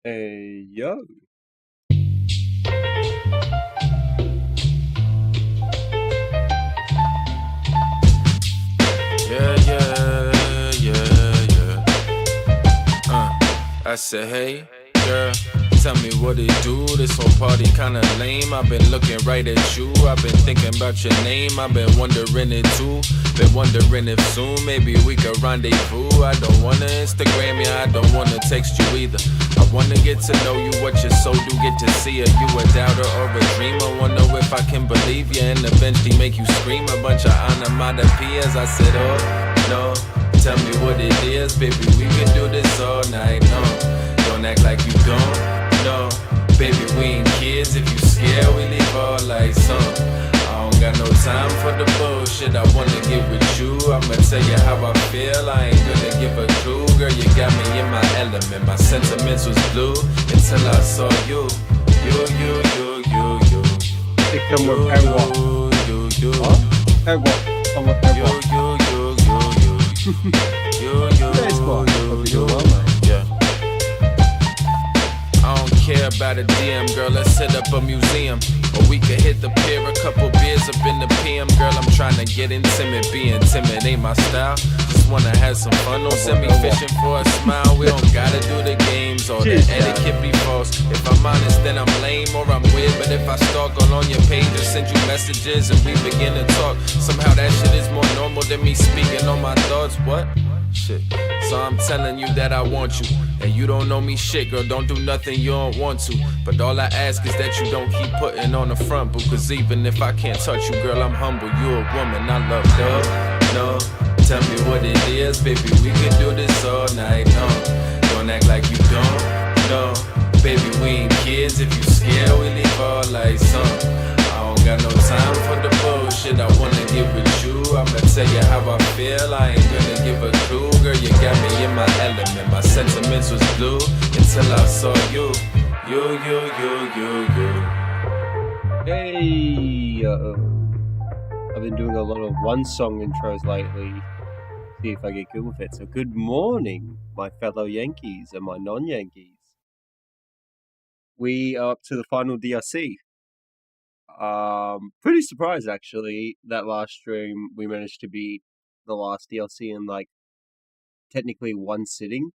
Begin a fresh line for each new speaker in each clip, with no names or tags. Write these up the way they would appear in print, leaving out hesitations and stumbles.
Hey, yo.
Yeah, yeah, yeah, yeah. I said, hey, girl, tell me what it do. This whole party kinda lame. I've been looking right at you. I've been thinking about your name. I've been wondering it too. Been wondering if soon maybe we could rendezvous. I don't wanna Instagram you, I don't wanna text you either. I wanna get to know you, what your soul do, get to see her. You a doubter or a dreamer? Wanna know if I can believe you and eventually make you scream. A bunch of onomatopoeias. I said, oh no. Tell me what it is, baby, we can do this all night long. Don't act like you don't know. Baby, we ain't kids, if you scared, we leave all lights on. I don't got no time for the bullshit, I wanna get with you. I'ma tell you how I feel, I ain't gonna give a clue. Girl, you got me in my element, my sentiments was blue until I saw you. You.
Estamos en agua. Agua. Estamos en agua. Hey, squad. Hope you're doing well, man.
Yeah. I don't care about a DM, girl, let's hit up a museum. Or we could hit the pier, a couple beers up in the PM. Girl, I'm trying to get intimate, being timid ain't my style. Just wanna have some fun, don't send me fishing for a smile. We don't gotta do the games, or the etiquette be false. If I'm honest, then I'm lame or I'm weird. But if I stalk on your page or send you messages and we begin to talk, somehow that shit is more normal than me speaking on my thoughts. What? Shit. So I'm telling you that I want you, and you don't know me shit, girl, don't do nothing you don't want to. But all I ask is that you don't keep putting on the front book, cause even if I can't touch you, girl, I'm humble. You a woman I love, no. Tell me what it is, baby, we can do this all night long. Don't act like you don't know. Baby, we ain't kids, if you scared, we leave all lights on. I don't got no time for the bullshit, I wanna get with you. I'ma tell you how I feel, I ain't gonna give a clue. Girl, you got me in my element, my sentiments was blue until I saw you. You.
Hey, I've been doing a lot of one-song intros lately. See if I get good with it. So good morning, my fellow Yankees and my non-Yankees. We are up to the final DRC. Pretty surprised actually that last stream we managed to beat the last DLC in like technically one sitting.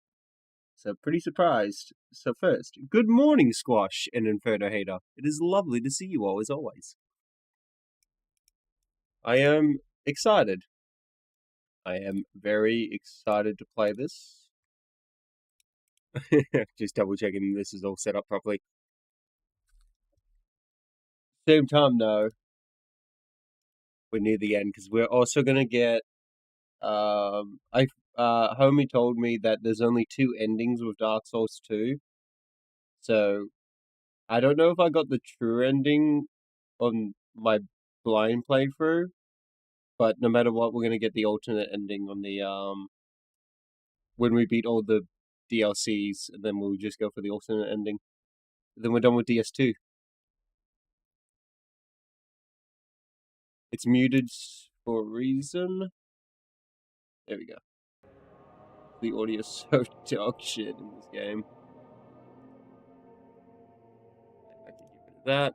So pretty surprised. So first, good morning, Squash and Inferno Hater. It is lovely to see you all as always. I am excited. I am very excited to play this. Just double checking this is all set up properly. Same time though, we're near the end because we're also gonna get. Homie told me that there's only 2 endings with Dark Souls 2, so I don't know if I got the true ending on my blind playthrough, but no matter what, we're gonna get the alternate ending on the when we beat all the DLCs, and then we'll just go for the alternate ending. Then we're done with DS2. It's muted for a reason. There we go. The audio's so dog shit in this game. I can get rid of that.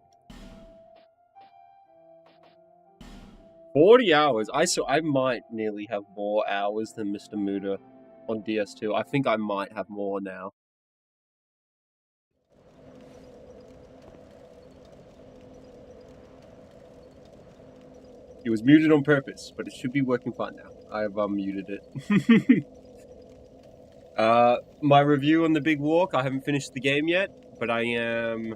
40 hours. I might nearly have more hours than Mr. Muda on DS2. I think I might have more now. It was muted on purpose, but it should be working fine now. I've unmuted it. My review on the Big Walk, I haven't finished the game yet, but I am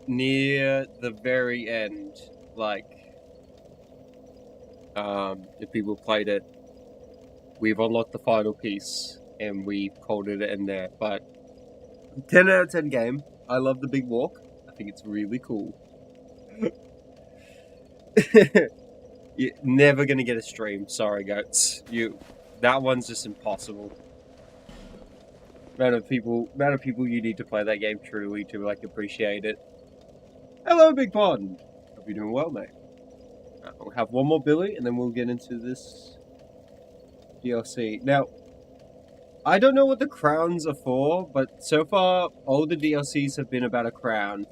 near the very end. Like, if people played it, we've unlocked the final piece, and we've called it in there. But 10 out of 10 game. I love the Big Walk. I think it's really cool. You're never gonna get a stream. Sorry, goats. That one's just impossible. Amount of people you need to play that game truly to like appreciate it. Hello, Big Pond. Hope you're doing well, mate. We'll have one more Billy, and then we'll get into this DLC. Now, I don't know what the crowns are for, but so far all the DLCs have been about a crown.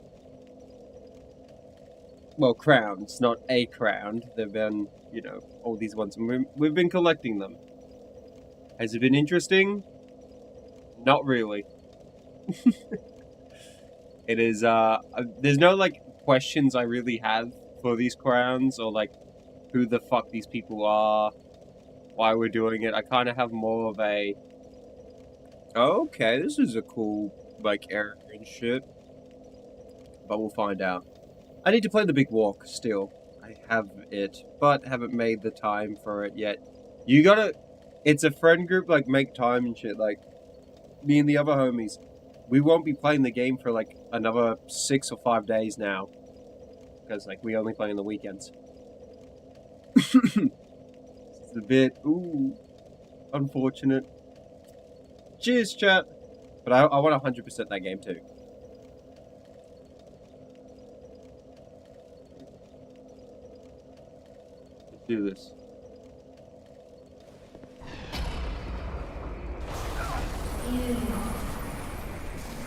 Well, crowns, not a crown. They've been, you know, all these ones, and we've been collecting them. Has it been interesting? Not really. It is, there's no, like, questions I really have for these crowns, or, like, who the fuck these people are, why we're doing it. I kind of have more of a, oh, okay, this is a cool, like, area and shit. But we'll find out. I need to play the Big Walk still. I have it, but haven't made the time for it yet. You gotta... It's a friend group, like, make time and shit. Like, me and the other homies, we won't be playing the game for, like, another 6 or 5 days now. Because, like, we only play on the weekends. It's a bit, ooh, unfortunate. Cheers, chat. But I want 100% that game, too. Let's do this.
You,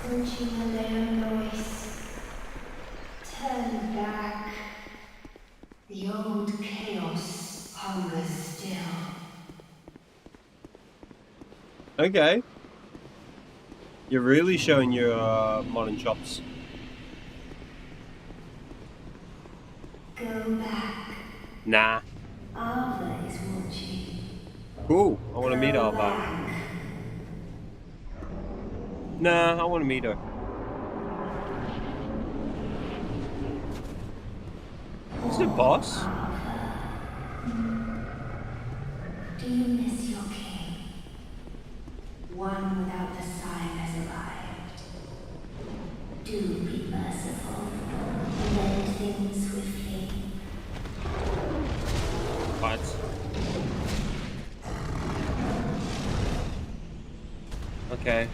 approaching a low voice, turn back. The old chaos hungers still.
Okay. You're really showing your modern chops.
Go back.
Nah.
Ava is watching.
Cool. I want to meet
Go
Alva.
back.
Nah, I want to meet her. Is it boss?
Do you miss your king? One without the sign has arrived. Do be merciful and end things swiftly.
What? Okay.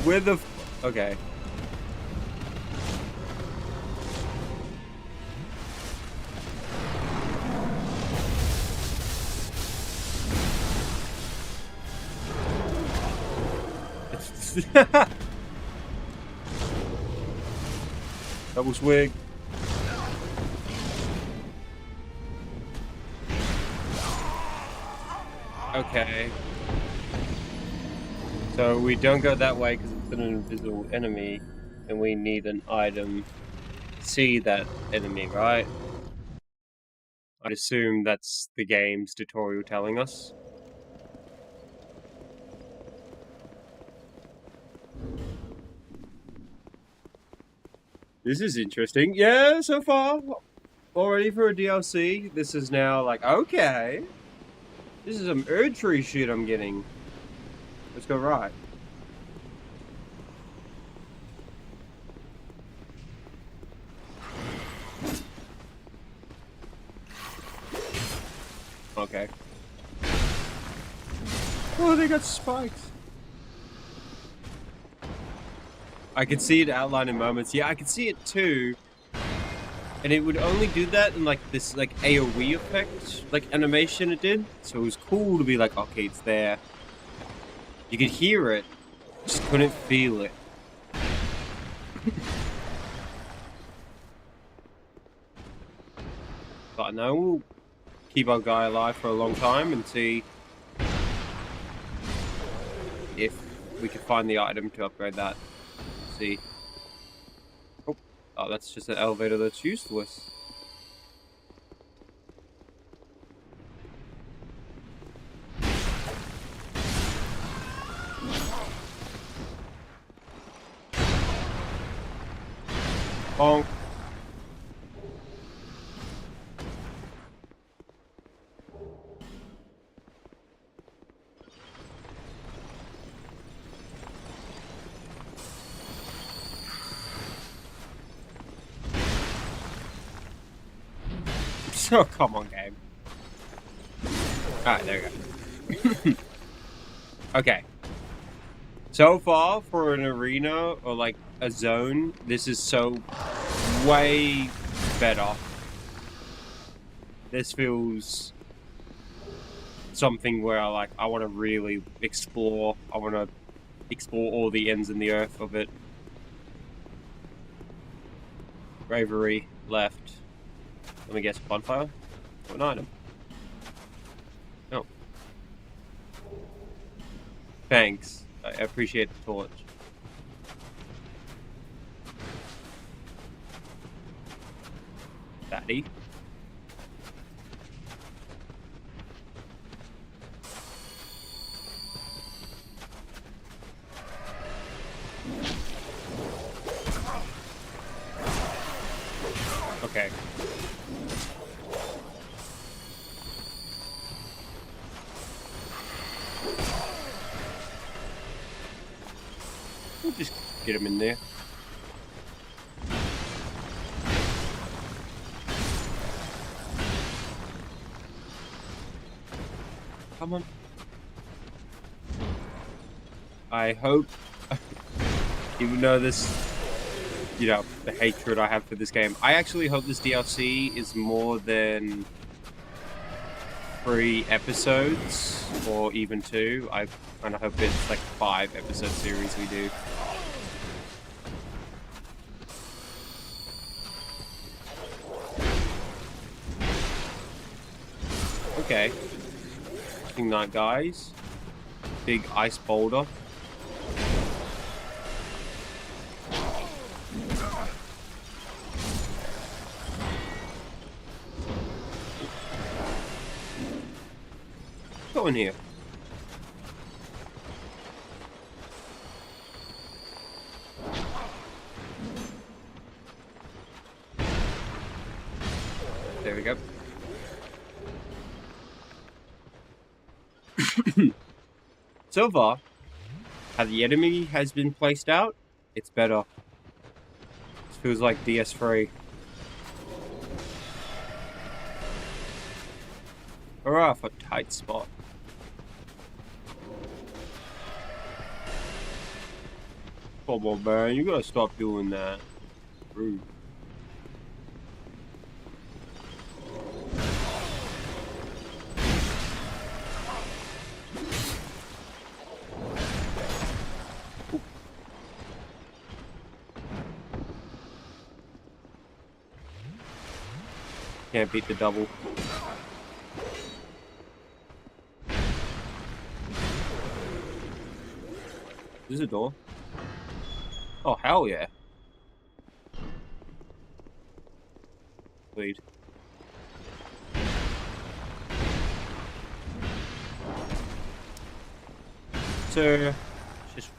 Where the okay. Double swig. Okay. So we don't go that way because it's an invisible enemy, and we need an item to see that enemy, right? I'd assume that's the game's tutorial telling us. This is interesting. Yeah, so far, already for a DLC, this is now like, okay. This is some Erdtree shit I'm getting. Let's go right. Okay. Oh, they got spikes. I could see it outline in moments. Yeah, I could see it too. And it would only do that in like this like AoE effect, like animation it did. So it was cool to be like, okay, it's there. You could hear it, just couldn't feel it. But I know we'll keep our guy alive for a long time and see if we can find the item to upgrade that. Let's see. Oh, that's just an elevator that's useless. Bonk. Oh, come on, game. Alright, there we go. Okay. So far, for an arena or like a zone, this is so way better. This feels something where I want to really explore. I want to explore all the ends in the earth of it. Bravery left. Let me guess, bonfire? Or an item? No. Thanks. I appreciate the torch. Fatty. Okay. We'll just get him in there. Come on. I hope, even though this, you know, the hatred I have for this game, I actually hope this DLC is more than 3 episodes, or even 2. I kind of hope it's like 5 episode series we do. Okay. Interesting night, guys. Big ice boulder. Go in here. There we go. So far, how the enemy has been placed out, it's better. This feels like DS3. Hurrah for tight spot. Come on, man, you gotta stop doing that. Rude. Can't beat the double. There's a door. Oh, hell yeah. Lead. So, just...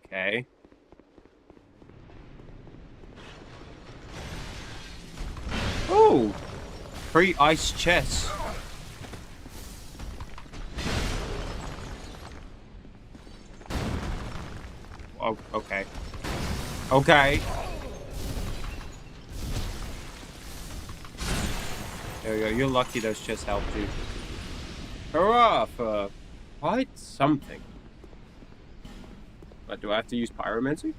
Okay. Oh! Free ice chest. Oh, okay. Okay. There we go. You're lucky those chests helped you. Hurrah for quite something. But do I have to use pyromancy?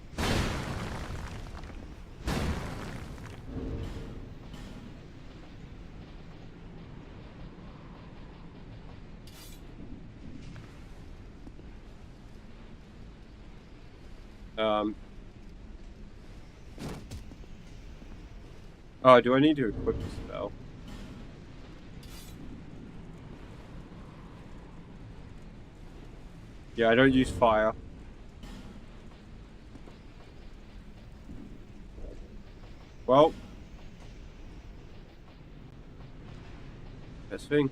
Oh, do I need to equip the spell? Yeah, I don't use fire. Well. Best thing.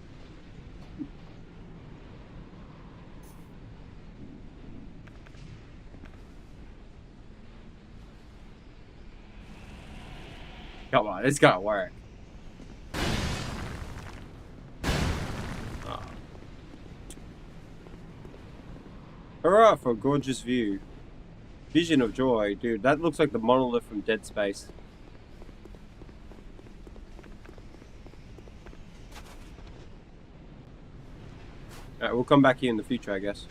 Come on, it's gotta work. Oh. Hurrah for a gorgeous view. Vision of Joy, dude. That looks like the monolith from Dead Space. Alright, we'll come back here in the future, I guess.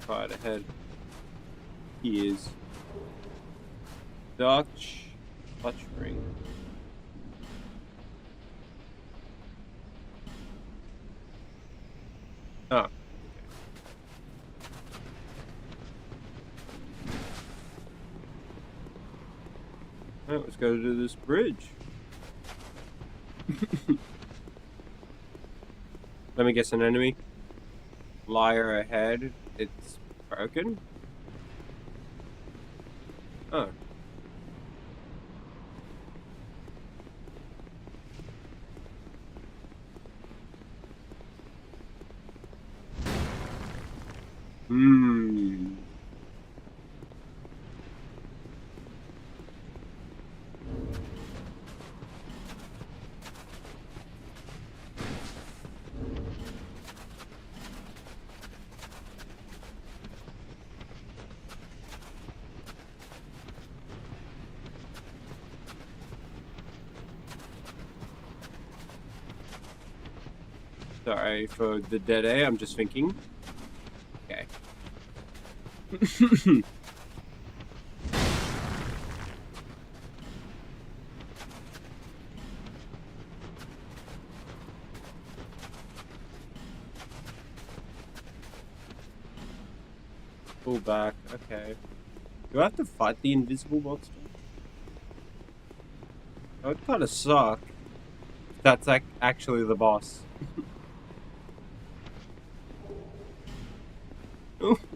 Right ahead. He is Dutch ring. Ah. Alright, let's go to this bridge. Let me guess, an enemy. Liar ahead. It's broken? Oh. Hmm. Sorry for the dead air, I'm just thinking. Okay. Pull back, okay. Do I have to fight the invisible monster? That would kind of suck. That's like actually the boss.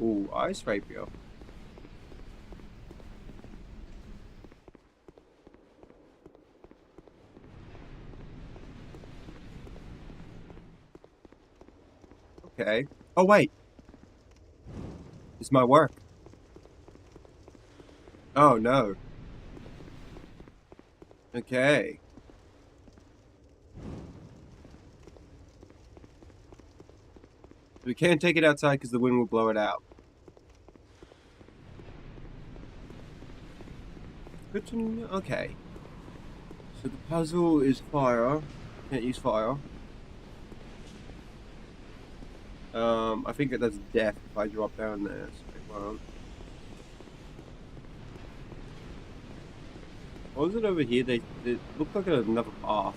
Ooh, ice rapier. Okay. Oh wait. It's my work. Oh no. Okay. We can't take it outside because the wind will blow it out. Good to know. Okay. So the puzzle is fire. Can't use fire. I think that that's death if I drop down there. So, what was it over here? It looked like another path.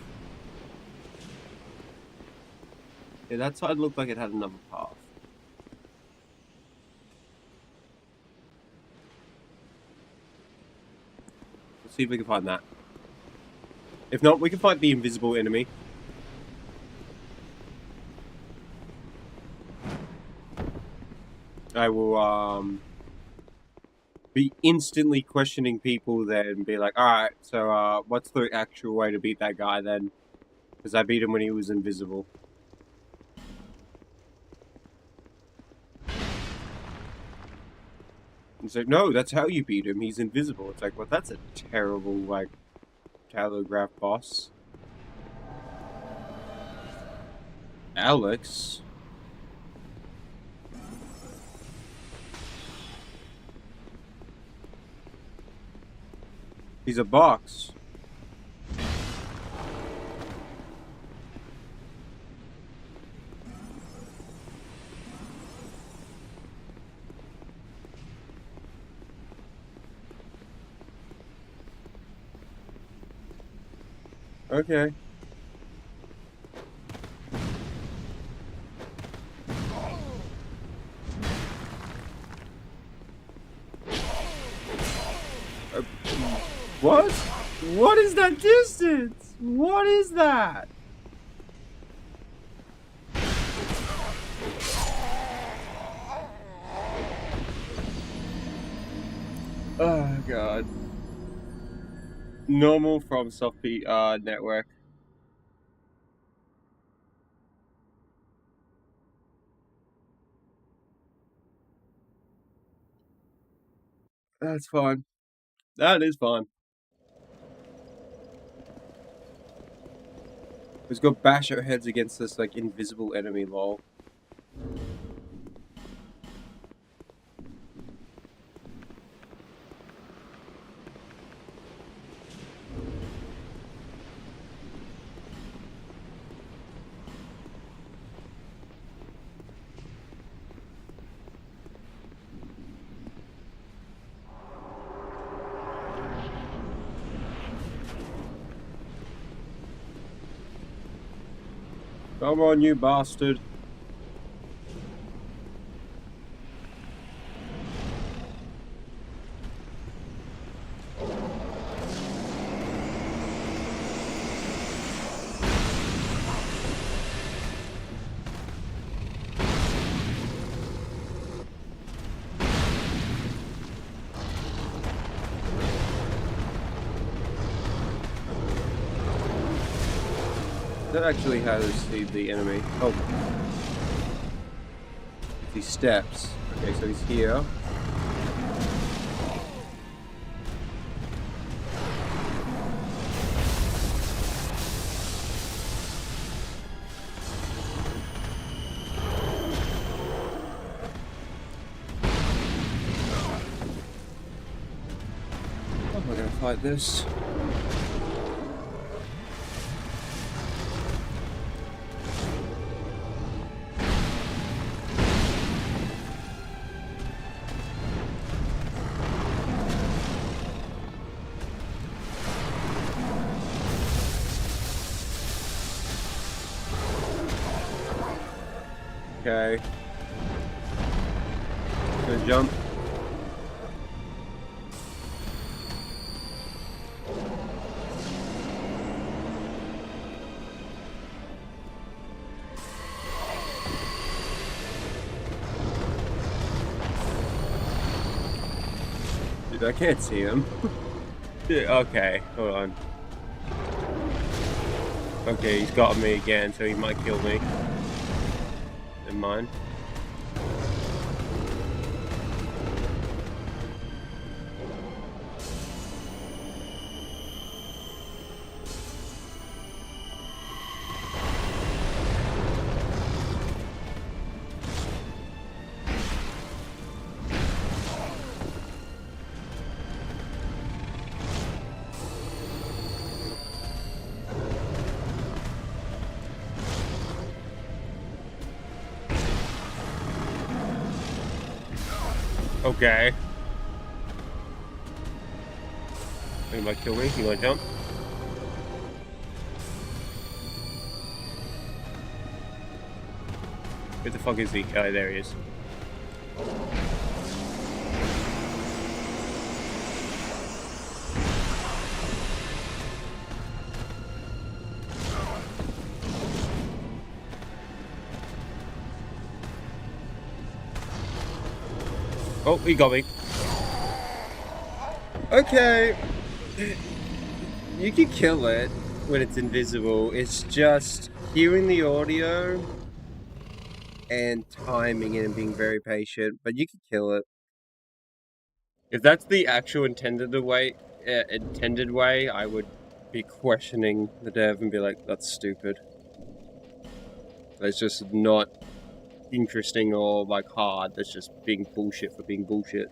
Yeah, that side looked like it had another path. Let's see if we can find that. If not, we can fight the invisible enemy. I will, be instantly questioning people then and be like, alright, so, what's the actual way to beat that guy then? Because I beat him when he was invisible. It's like, no, that's how you beat him. He's invisible. It's like, well, that's a terrible, like, telegraph boss. Alex? He's a box. Okay. What? What is that distance? What is that? Oh god. Normal from Softbeat network. That's fine. That is fine. Let's go bash our heads against this, like, invisible enemy, lol. Come on, you bastard. That actually how to see the enemy. Oh. These steps. Okay, so he's here. How am I gonna fight this? Okay. Gonna jump. Dude, I can't see him. Okay, hold on. Okay, he's got me again, so he might kill me. Never mind. Okay. He might kill me. He might jump. Where the fuck is he? Oh, there he is. Oh, he got me. Okay. You can kill it when it's invisible. It's just hearing the audio and timing it and being very patient, but you can kill it. If that's the actual intended way, I would be questioning the dev and be like, that's stupid. That's just not interesting or like hard. That's just being bullshit for being bullshit.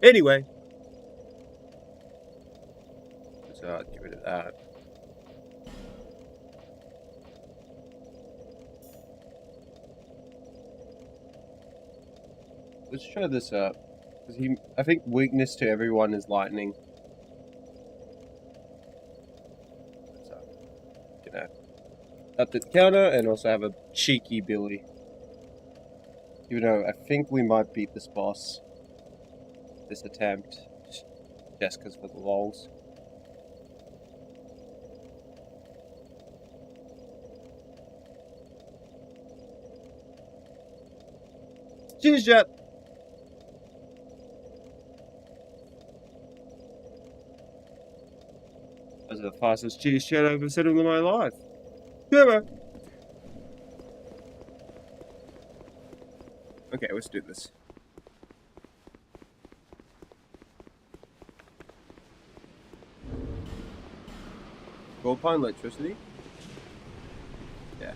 Anyway, so get rid of that. Let's try this out. Because I think weakness to everyone is lightning. So, gonna up the counter and also have a cheeky Billy. Even though I think we might beat this boss. This attempt. Just because for the lols. Cheers, chat! Those are the fastest cheers chat I've ever said in my life. Yeah, man. Okay, let's do this. Gold pine electricity? Yeah.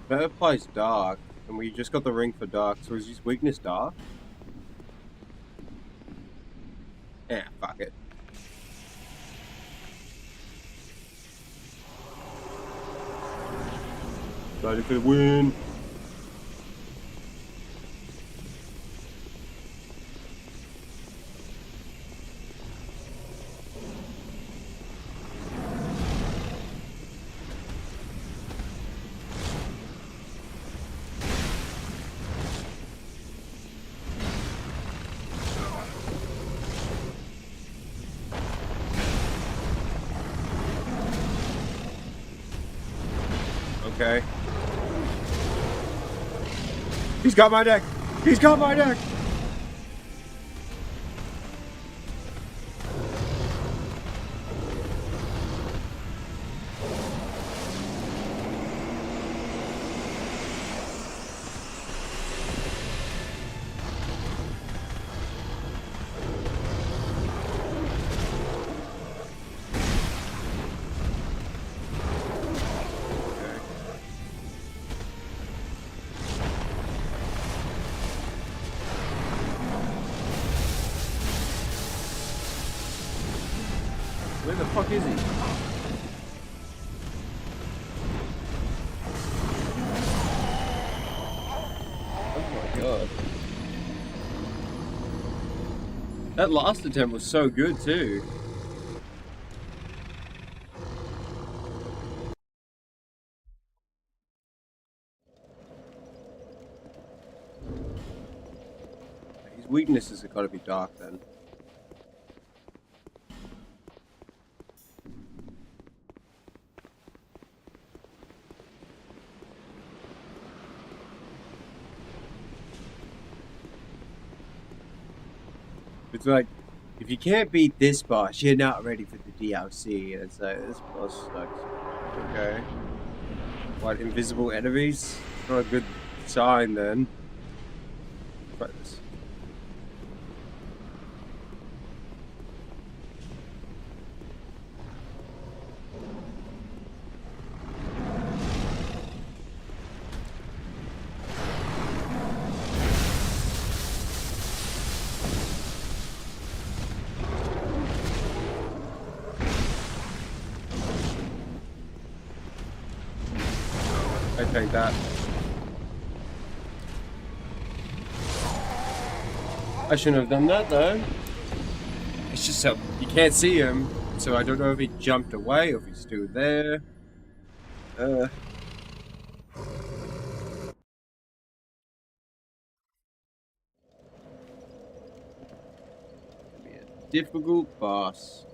Better applies dark, and we just got the ring for dark, so is his weakness dark? Eh, fuck it. Ready for the win! Okay. He's got my deck! He's got my deck! Where the fuck is he? Oh my god. That last attempt was so good too. His weaknesses have got to be dark then. It's like, if you can't beat this boss, you're not ready for the DLC. And it's like, this boss sucks. Okay. What, invisible enemies? Not a good sign then. Try this. I take that. I shouldn't have done that though. It's just so you can't see him, so I don't know if he jumped away or if he's still there. Be a difficult boss.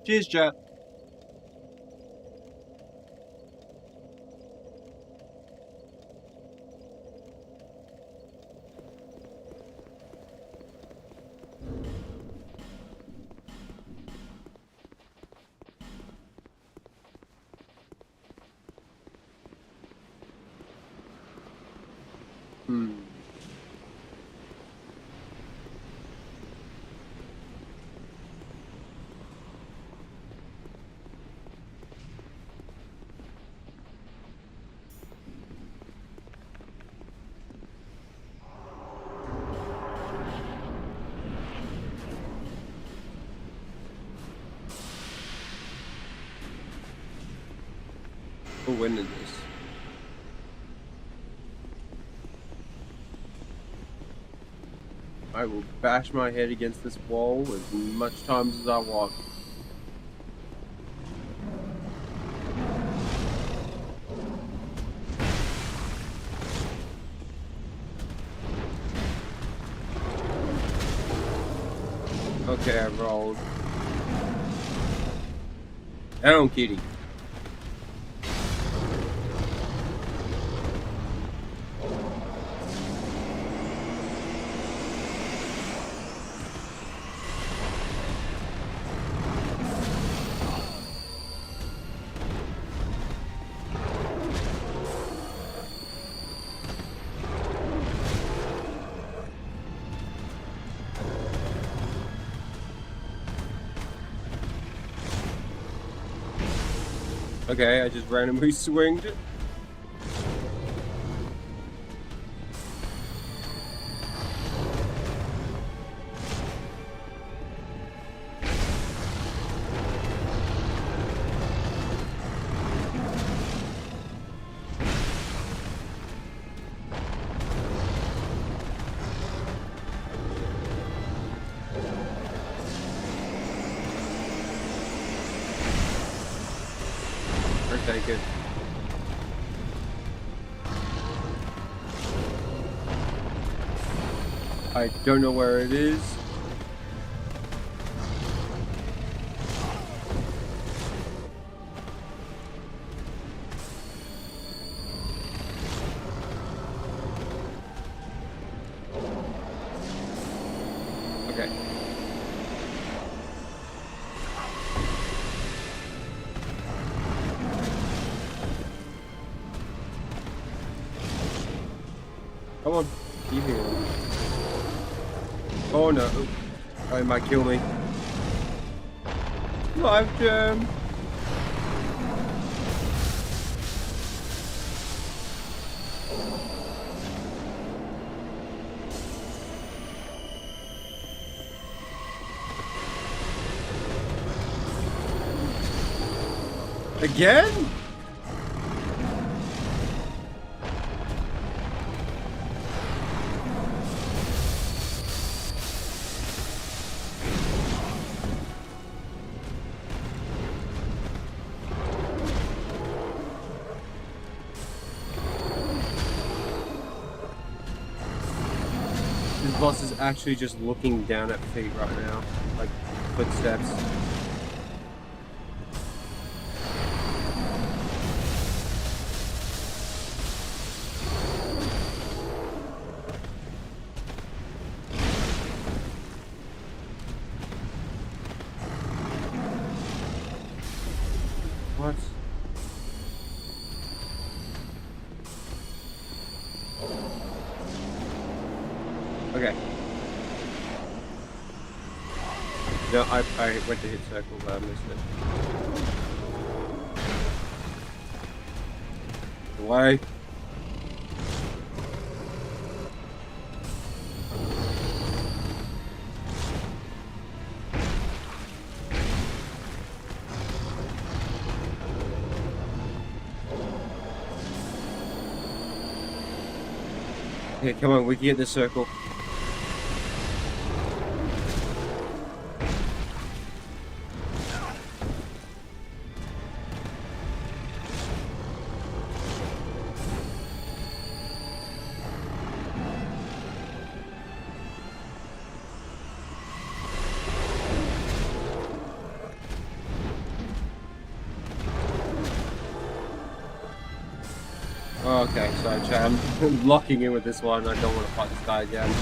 Cheers, chat. We're winning this. I will bash my head against this wall as much times as I want. Okay, I rolled. Down, kitty. Okay, I just randomly swinged. Okay, good. I don't know where it is. Okay. Come on. Keep healing. Oh no. Oh, it might kill me. Life gem. Again? This boss is actually just looking down at feet right now. Like footsteps. What? Okay. No, I went to hit circle, but I missed it. Away. Okay, come on, we can get this circle. Oh, okay, sorry, Chad. I'm locking in with this one. I don't want to fight this guy again.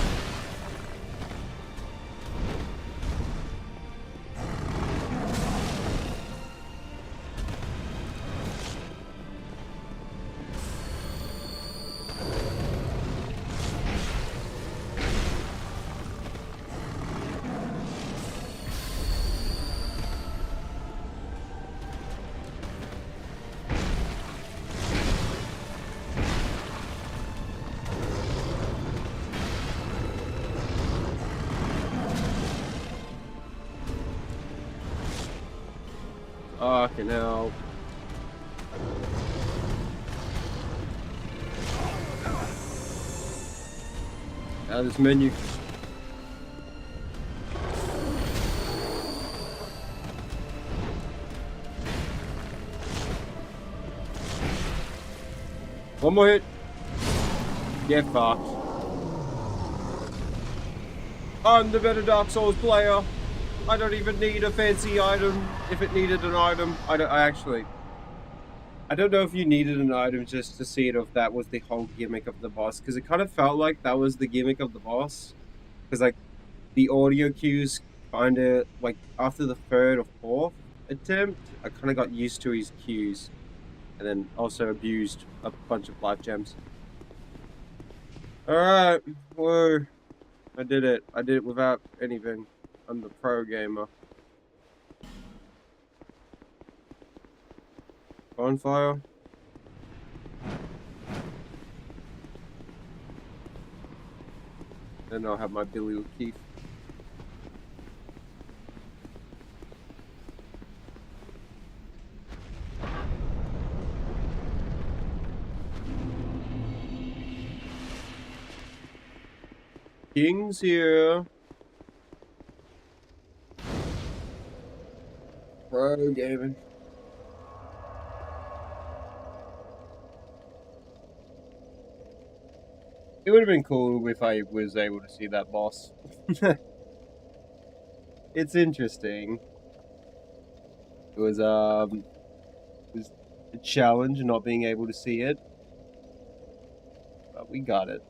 Okay, now. Out of this menu. One more hit. Get fucked. I'm the better Dark Souls player. I don't even need a fancy item. If it needed an item, I don't know if you needed an item just to see it, or if that was the whole gimmick of the boss. Because it kind of felt like that was the gimmick of the boss. Because like the audio cues, kind of like after the third or fourth attempt, I kind of got used to his cues, and then also abused a bunch of life gems. All right, whoa. I did it. I did it without anything. I'm the pro gamer. Bonfire. Then I'll have my Billy O'Keefe. King's here. Pro gaming. It would have been cool if I was able to see that boss. It's interesting. It was a challenge not being able to see it, but we got it.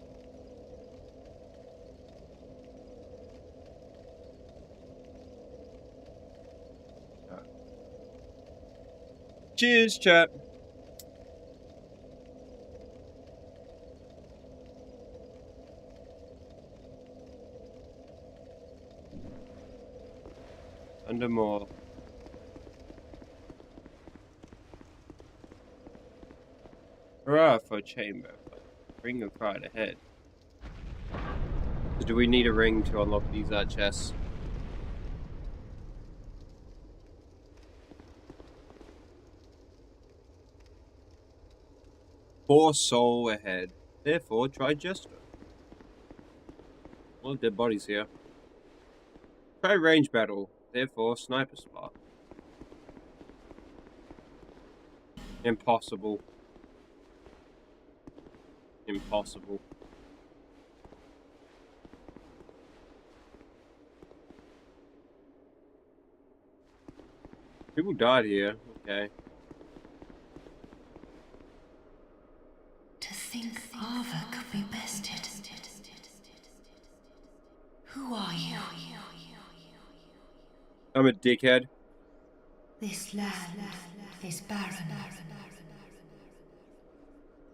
Cheers, chat. Under more. Hurrah for a chamber. Ring of pride ahead. So do we need a ring to unlock these chests? Poor soul ahead. Therefore, try Jester. All dead bodies here. Try range battle. Therefore, sniper spot. Impossible. Impossible. People died here. Okay.
To think Ava could be bested. Who are you?
I'm a dickhead.
This land is barren.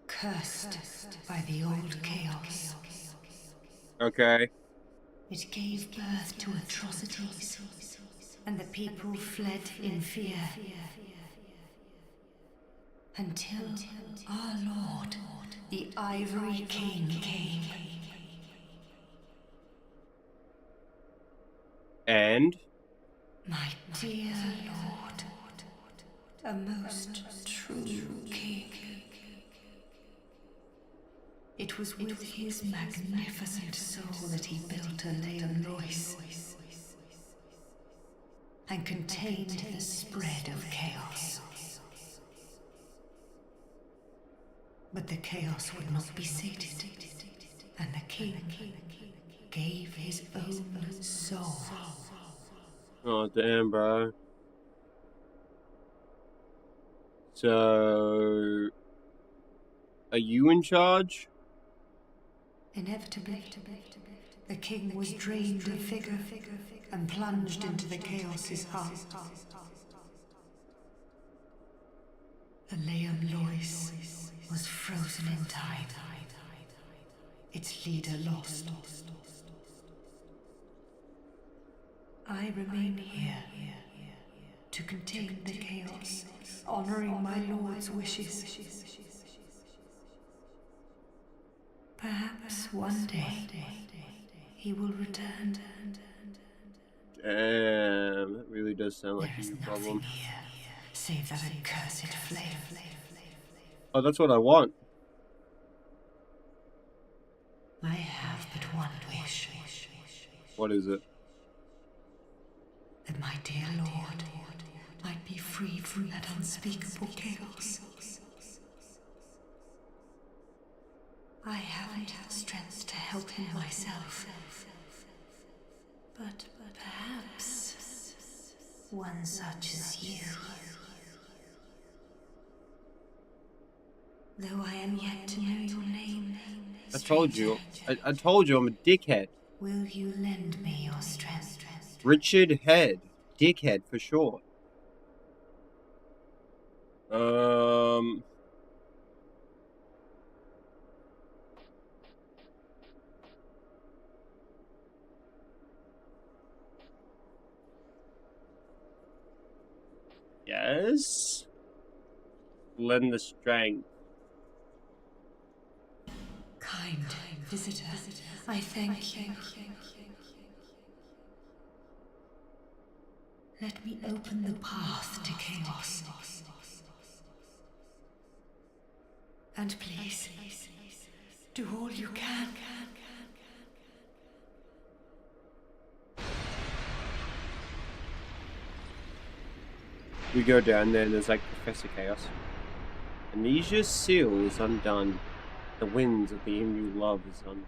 Cursed by the old chaos.
Okay.
It gave birth to atrocities, and the people fled in fear. Until our Lord, the Ivory King, came.
And?
My dear Lord, a most true king. It was with his magnificent soul that he built a Leon Lois and contained the spread of chaos. But the chaos would not be sated, and the king gave his own soul.
Oh, damn, bro. So... Are you in charge?
Inevitably, the king was drained of vigor and plunged into the chaos's heart. The Leon Lois was frozen in time. Its leader lost. I remain here to contain the chaos, honoring my lord's wishes. Perhaps one day he will return.
Damn, that really does sound like
There
a
is
you
nothing
problem.
here save that accursed flame.
Oh, that's what I want.
I have but one wish.
What is it?
That my dear Lord might be freed from that unspeakable chaos. I haven't strength to help him myself. But perhaps one such as you. Though I am yet to know your name,
I told you.
stranger,
I told you I'm a dickhead.
will you lend me your strength?
Richard Head. Dickhead for short. Yes. lend the strength.
Kind visitor, I thank you. Let me open the path to chaos. And please, do all you can.
We go down there and there's like Professor Chaos. Amnesia's seal is undone. The winds of the you love is undone.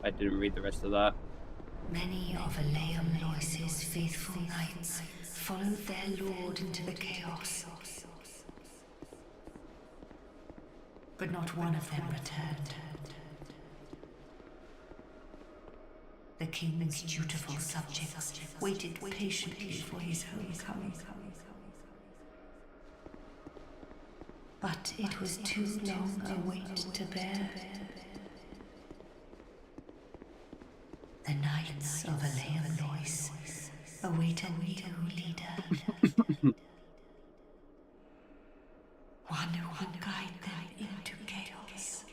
I didn't read the rest of that.
Many of Aleum Lois's faithful knights followed their lord into the chaos. But not one of them returned. The king's dutiful subjects waited patiently for his homecoming. But it was too long a wait to bear. The knights of Aleum Lois await a new leader. One who will guide them into chaos.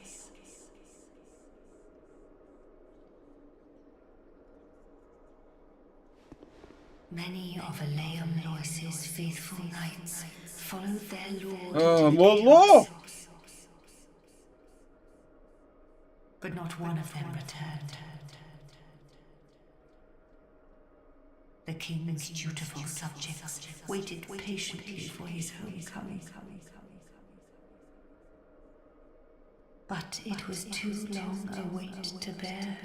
Many of Aleum Lois's faithful knights followed their lord into the
more
chaos.
law!
But not one of them returned. The king's dutiful subjects waited patiently for his homecoming. But it was too long a wait to bear.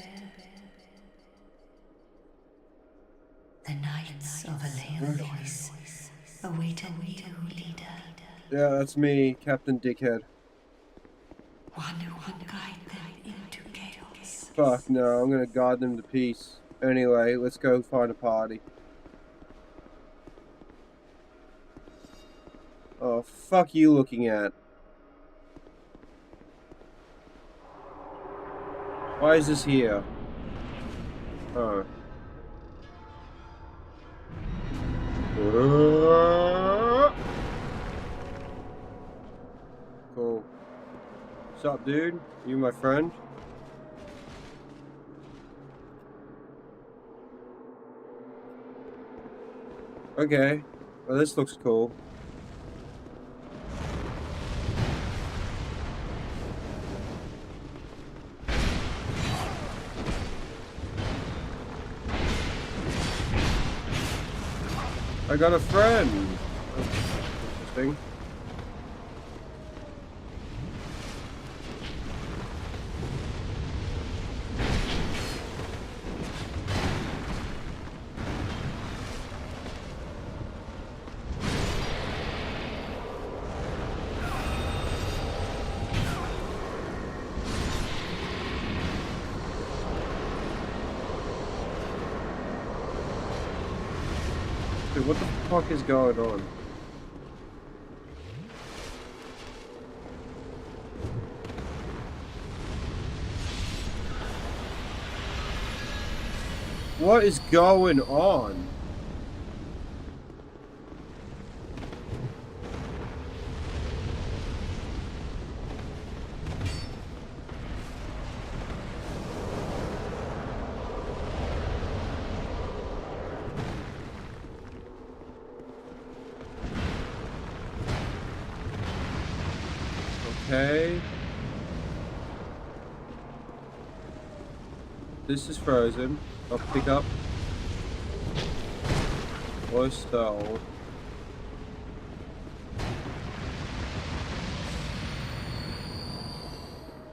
The knights of Aleum Lois await a new leader.
Yeah, that's me, Captain Dickhead.
One who will guide them into chaos.
Fuck no, I'm gonna guide them to peace. Anyway, let's go find a party. Oh, fuck you looking at? Why is this here? Oh. Cool. What's up, dude? You my friend? Okay. Well, this looks cool. I got a friend. That's interesting. Dude, what the fuck is going on? What is going on? Okay. This is frozen. I'll pick up. Or stalled.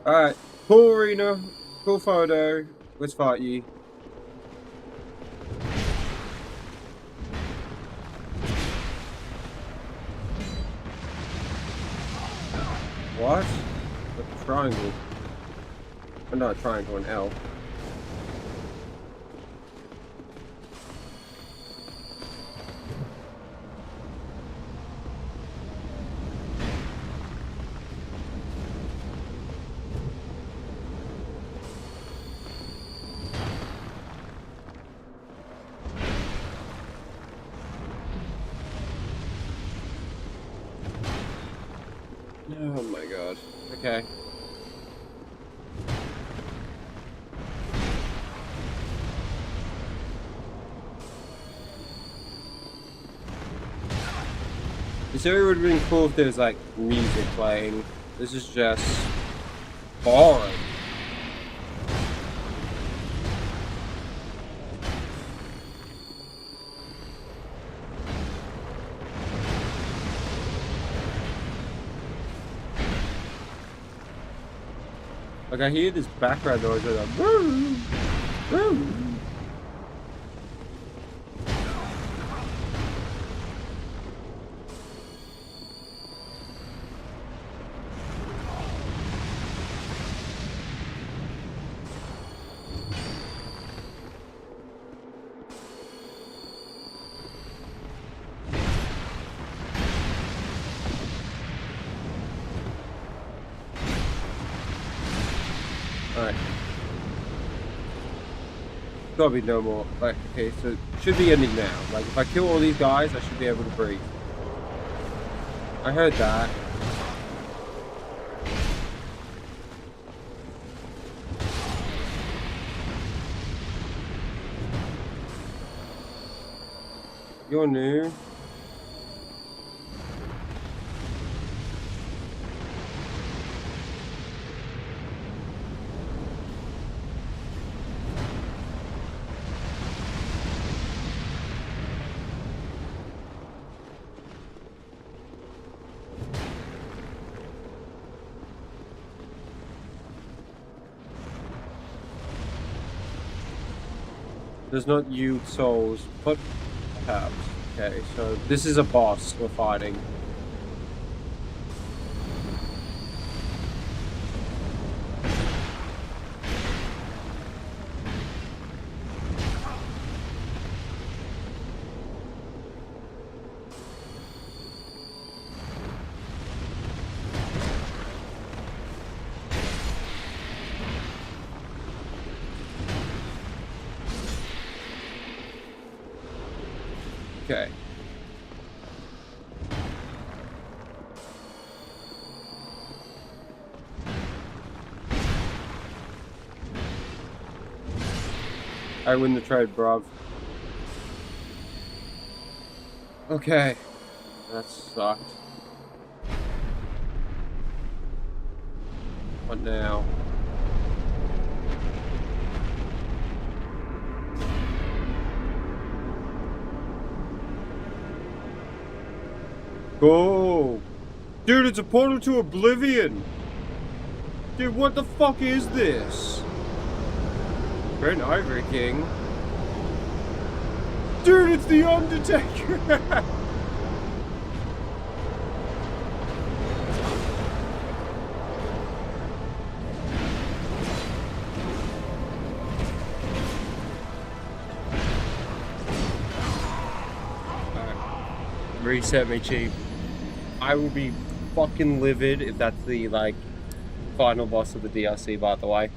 Alright. Cool arena. Cool photo. Let's fight you. What? A triangle. Oh, not a triangle, an L. Oh my god. Okay. So it would have been cool if there was like music playing. This is just boring. Like I hear this background noise and I'm woo, woo. Alright. Gotta be no more. Like, okay, so it should be ending now. Like, if I kill all these guys, I should be able to breathe. I heard that. You're new. Does not yield souls, but perhaps. Okay, so this is a boss we're fighting. Okay. I win the trade, bruv. Okay. That sucked. What now? Go! Dude, it's a portal to oblivion! Dude, what the fuck is this? We're an Ivory King. Dude, it's the Undertaker! Alright. Reset me, Chief. I will be fucking livid if that's the, like, final boss of the DLC, by the way.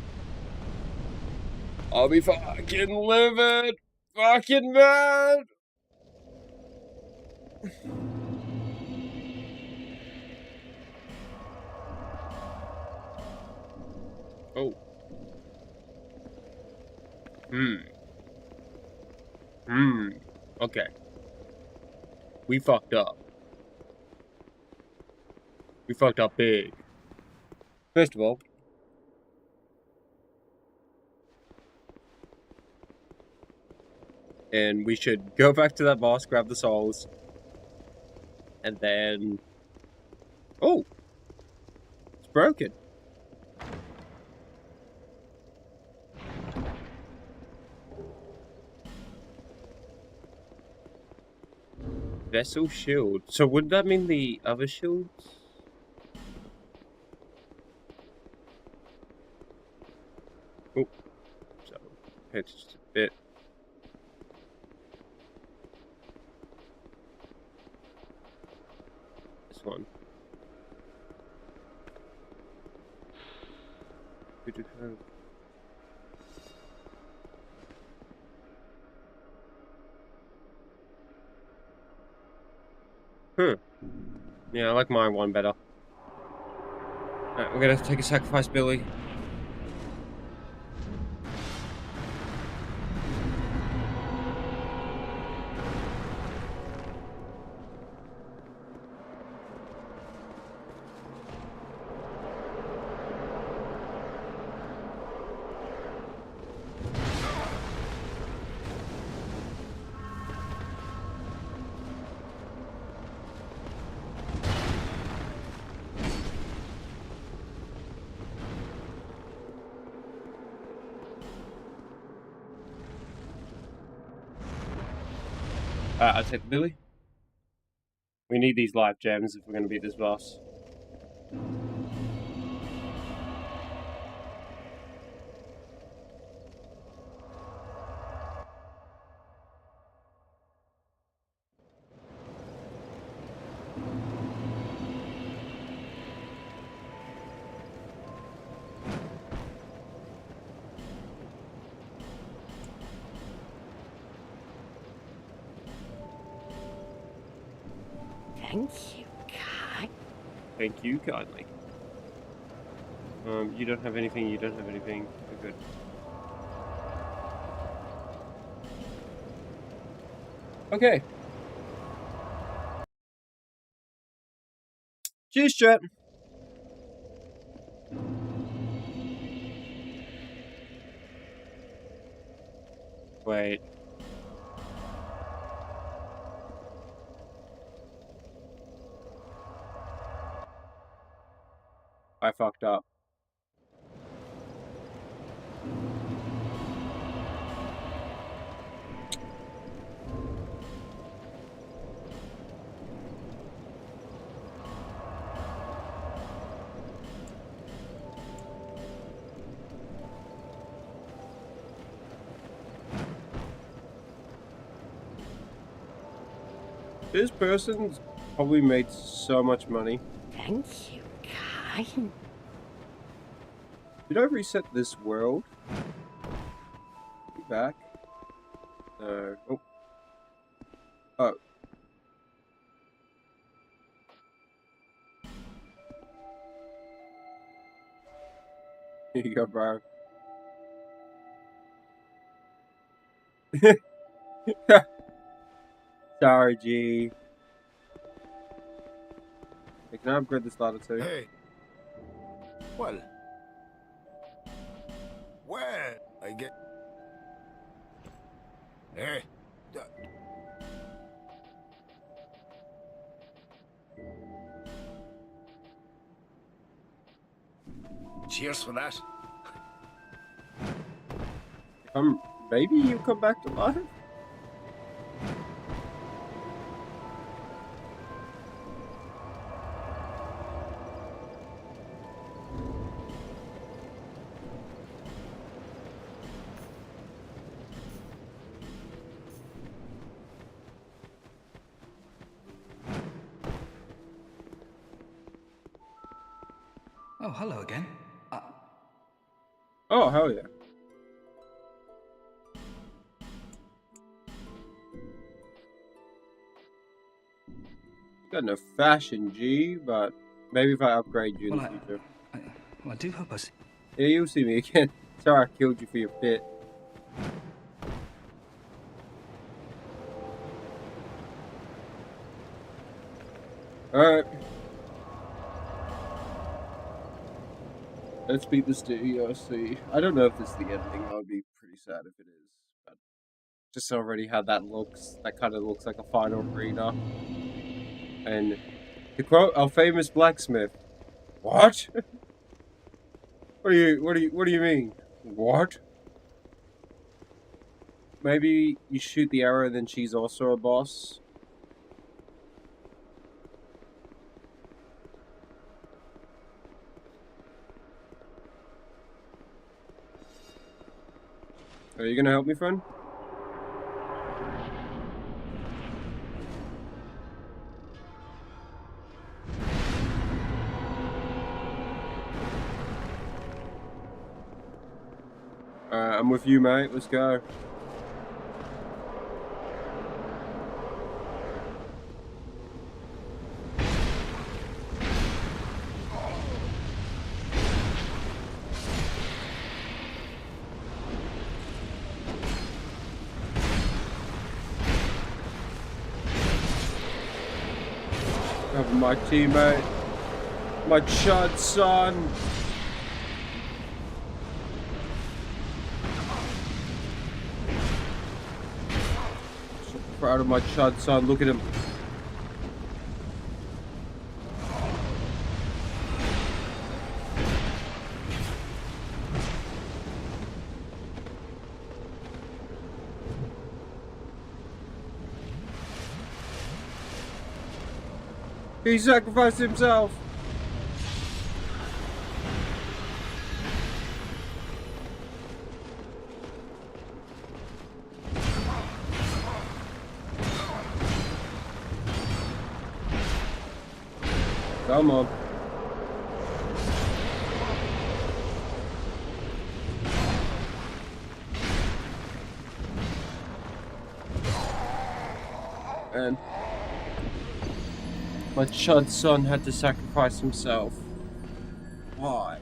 I'll be fucking livid! Fucking mad! Oh. Okay. We fucked up. We fucked up big. First of all, and we should go back to that boss, grab the souls, and then... Oh! It's broken. Vessel shield. So would that mean the other shields? Oh. So, it's just a bit. This one. Could you have... Yeah, I like my one better. Alright, we're gonna take a sacrifice, Billy. I'll take Billy. We need these life gems if we're gonna beat this boss.
Thank you, God.
Thank you kindly. You don't have anything, you don't have anything. We're good. Okay. Cheers, chat. Wait. I fucked up. This person's probably made so much money.
Thank you, kind.
Did I reset this world? Be back? No. Oh. Oh. Here you go, bro. Sorry, G. Hey, can I upgrade this ladder too?
Hey. Well. Where I get. Hey. Cheers for that.
Maybe you come back to life?
Oh, hello again.
Oh, hell yeah. Got no fashion, G, but maybe if I upgrade you in the future.
I do hope I see.
Yeah, you'll see me again. Sorry I killed you for your fit. Alright. Let's beat this DLC. I don't know if this is the ending. I would be pretty sad if it is. But just already how that looks. That kind of looks like a final arena. And to quote our famous blacksmith, what? What do you mean? What? Maybe you shoot the arrow and then she's also a boss. Are you gonna help me, friend? I'm with you, mate. Let's go. Cover my teammate. My chud son. So proud of my chud son. Look at him. He sacrificed himself. Come on. And my chud son had to sacrifice himself. Why?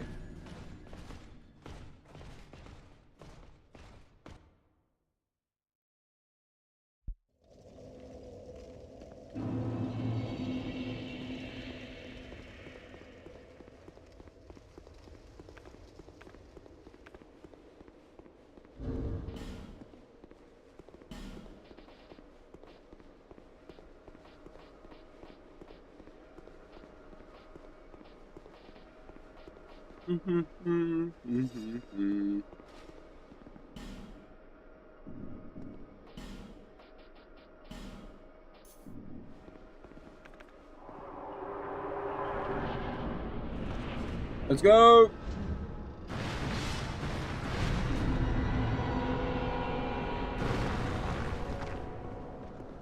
Let's go!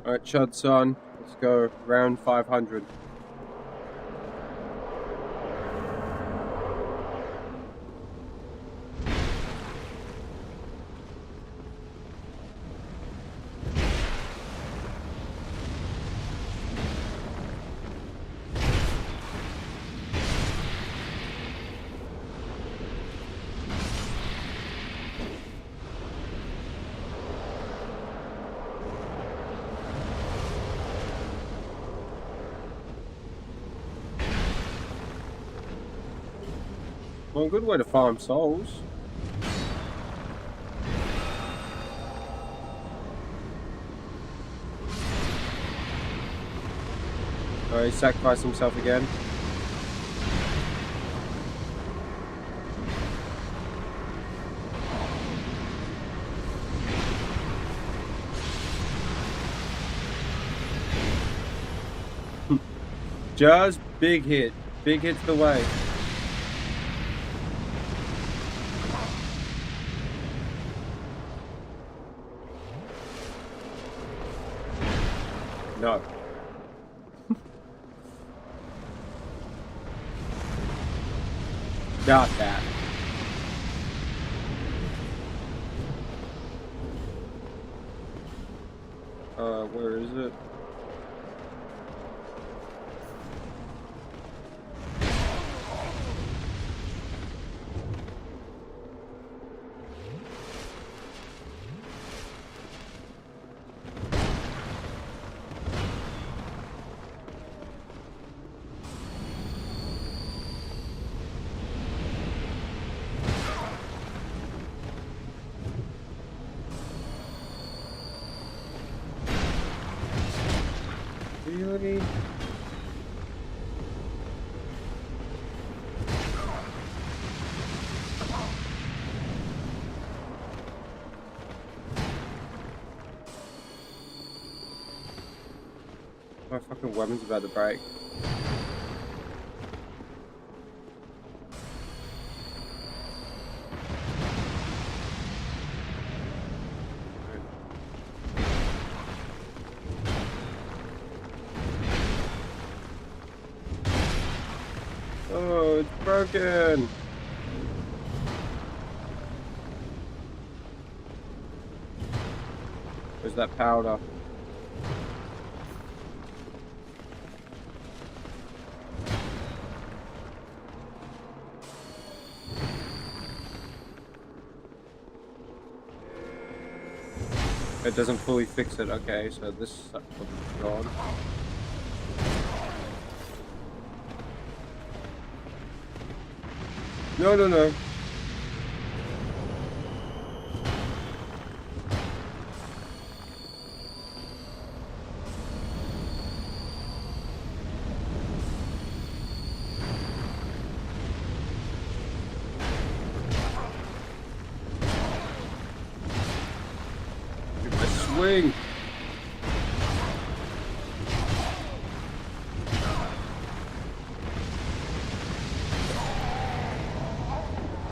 Alright, Chud son, let's go. Round 500. Well, a good way to farm souls. Oh, he sacrificed himself again. Just big hit. Big hit's the way. No. Got that. Where is it? Really? My fucking weapon's about to break. Oh, it's broken! Where's that powder? It doesn't fully fix it. Okay, so this is gone. No, no, no. Give it a swing.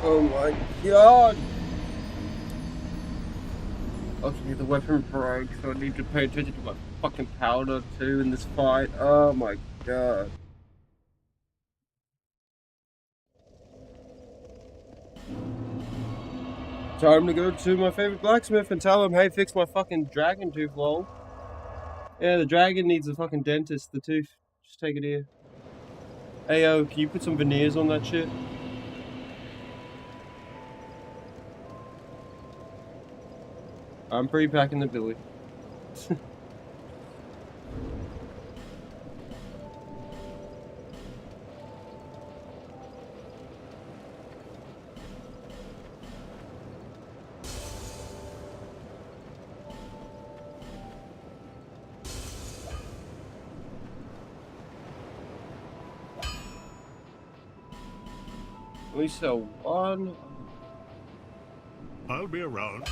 Oh my god! Okay, the weapon broke, so I need to pay attention to my fucking powder too in this fight. Oh my god. Time to go to my favorite blacksmith and tell him, hey, fix my fucking dragon tooth, lol. Yeah, the dragon needs a fucking dentist, the tooth. Just take it here. Hey, yo, can you put some veneers on that shit? I'm pre-packing the billy. We sell one.
I'll be around.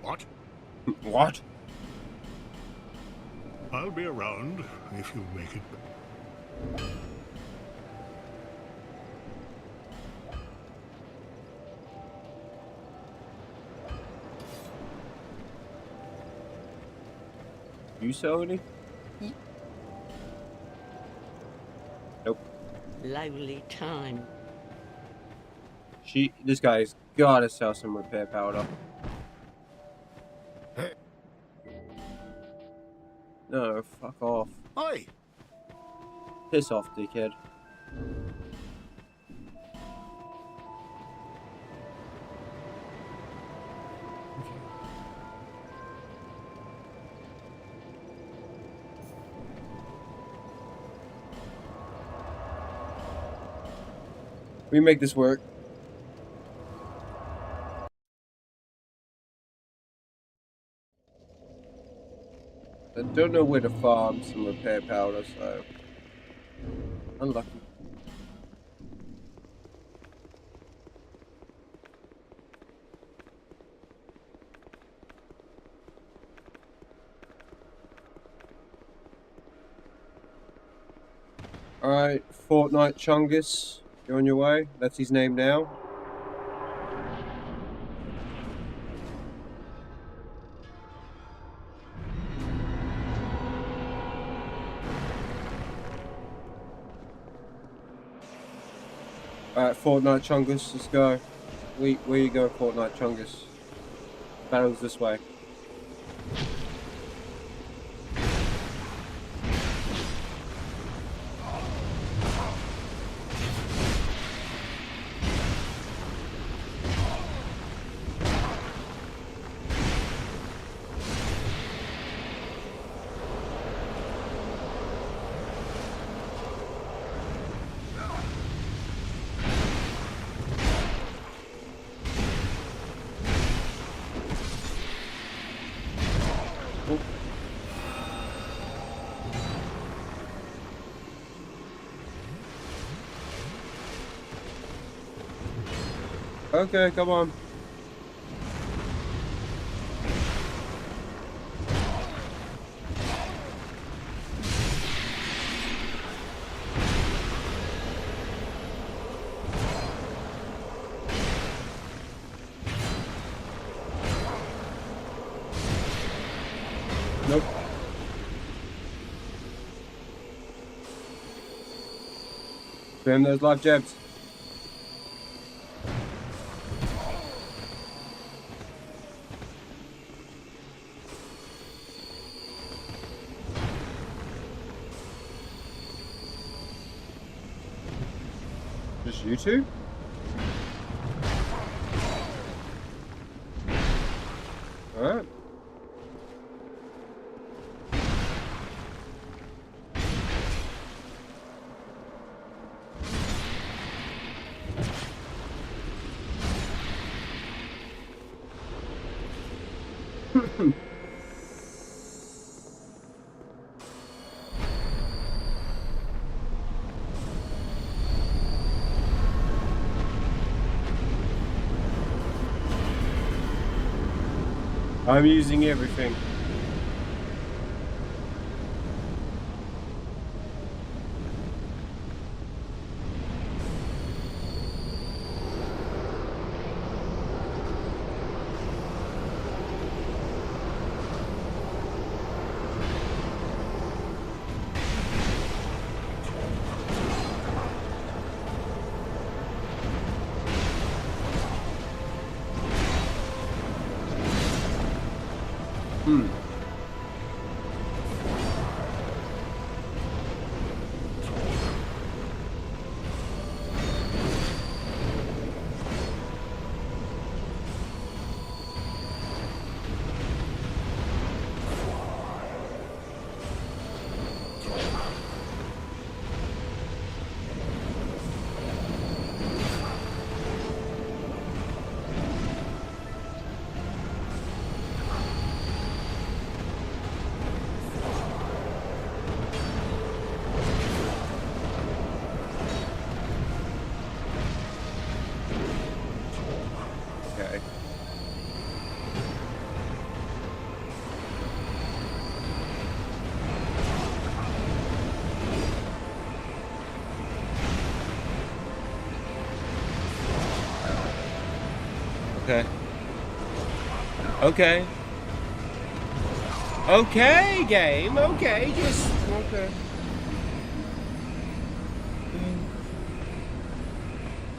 What?
What?
I'll be around if you make it.
You sell any? Nope.
Lonely time.
This guy's gotta sell some repair powder. No, fuck off.
Oi!
Piss off, dickhead. We make this work. I don't know where to farm some repair powder, so unlucky. Alright, Fortnite Chungus, you're on your way. That's his name now. Alright, Fortnite Chungus, let's go. Where you go, Fortnite Chungus? Battles this way. Okay, come on. Nope. Spam those life jabs. Just you two? Alright. I'm using everything. Hmm. Okay. Okay. Okay. Okay, game. Okay, just okay.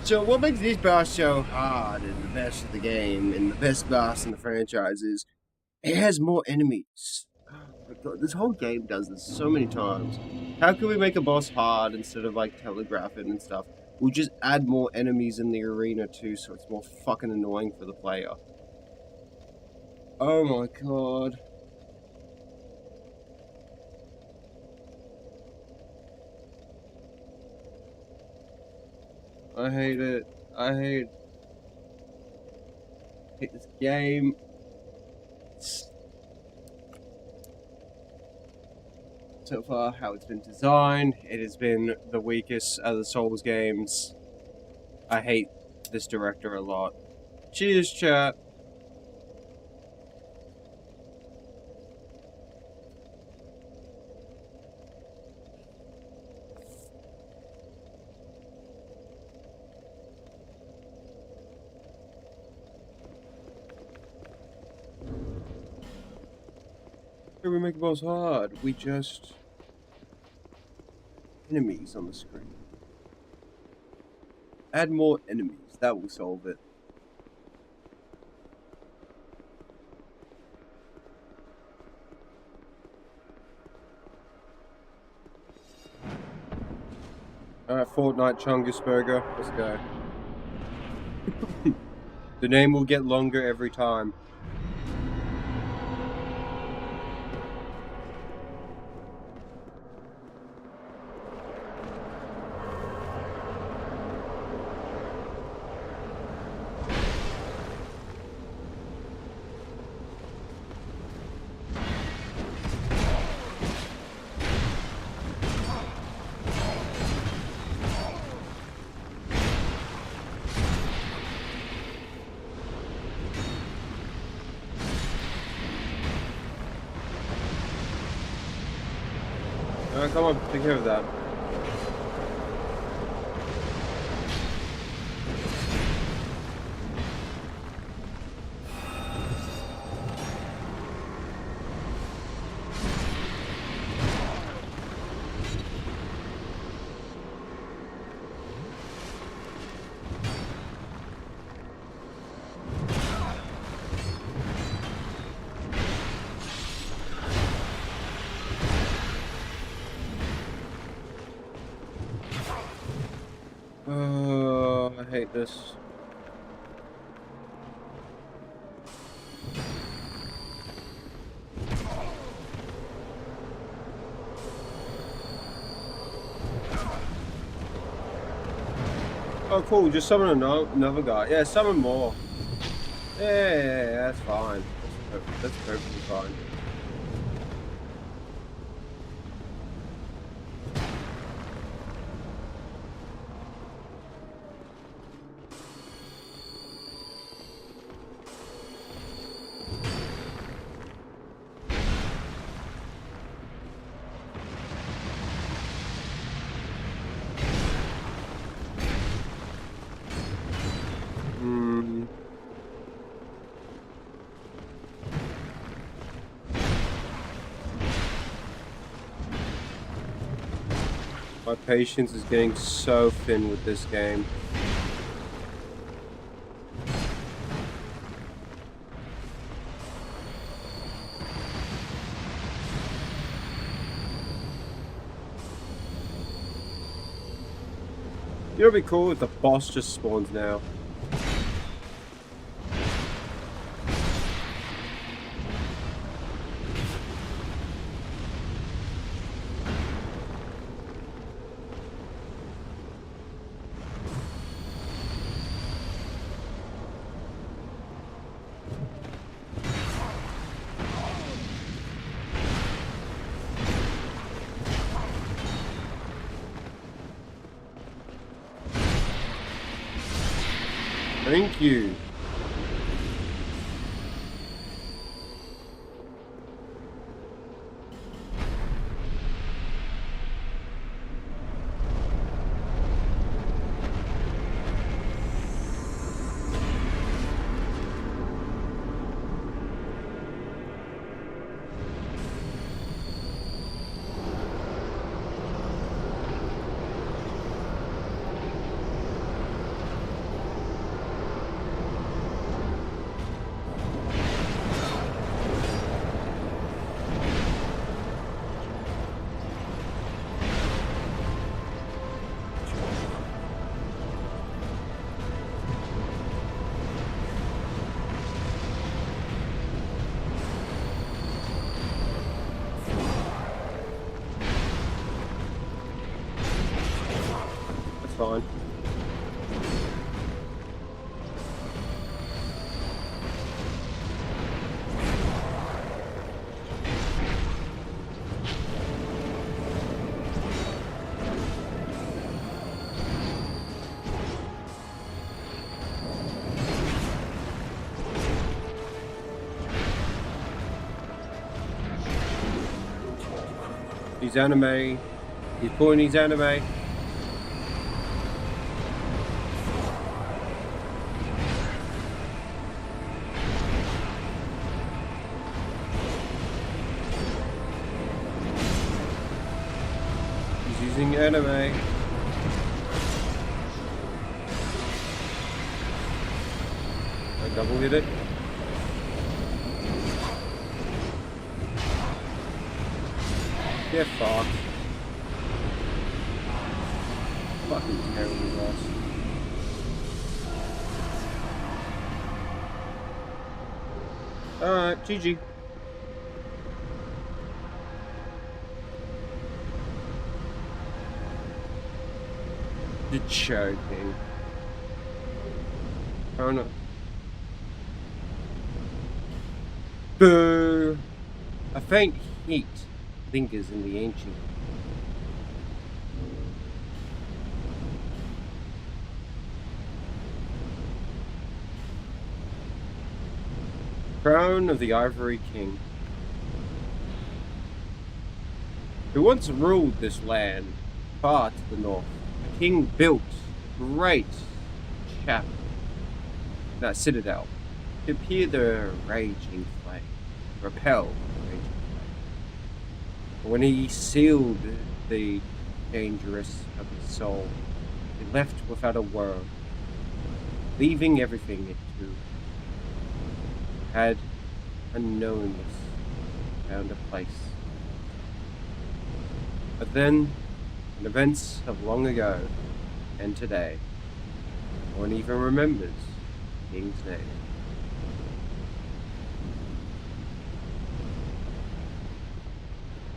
So what makes this boss so hard and the best of the game and the best boss in the franchise is it has more enemies. Oh my God, this whole game does this so many times. How can we make a boss hard instead of like telegraphing and stuff? We'll just add more enemies in the arena too, so it's more fucking annoying for the player. Oh my God. I hate it. I hate this game. So far, how it's been designed, it has been the weakest of the Souls games. I hate this director a lot. Cheers, chat. Here we make the boss hard. We just enemies on the screen. Add more enemies. That will solve it. Alright, Fortnite Chungus Burger. Let's go. The name will get longer every time. Alright, come on, take care of that. Oh, I hate this. Oh, cool. Just summon another guy. Yeah, summon more. Yeah, that's fine. That's perfectly fine. My patience is getting so thin with this game. You know, it'd be cool if the boss just spawns now. Thank you. That's fine. He's anime. He's pulling his anime. He's using anime. I double hit it. Get fucked. Fucking terrible boss. Alright, GG. The choking. Oh no. Boo! A faint heat lingers in the ancient. Crown of the Ivory King, who once ruled this land far to the north. The king built a great chapel, that citadel, to appear the raging flame, repel the raging flame. But when he sealed the dangerous of his soul, he left without a word, leaving everything into had unknownness found a place. But then, in events of long ago and today, no one even remembers the king's name.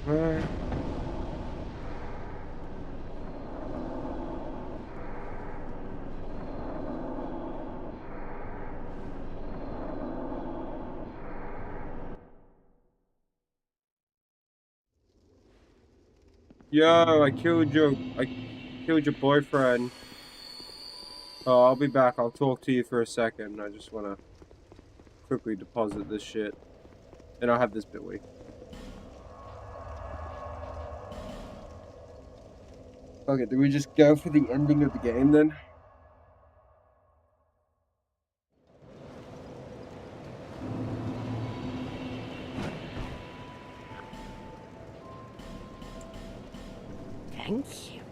Alright. Yo, I killed your boyfriend. Oh, I'll be back. I'll talk to you for a second. I just want to quickly deposit this shit. And I'll have this Billy. Okay, do we just go for the ending of the game then?
Thank you,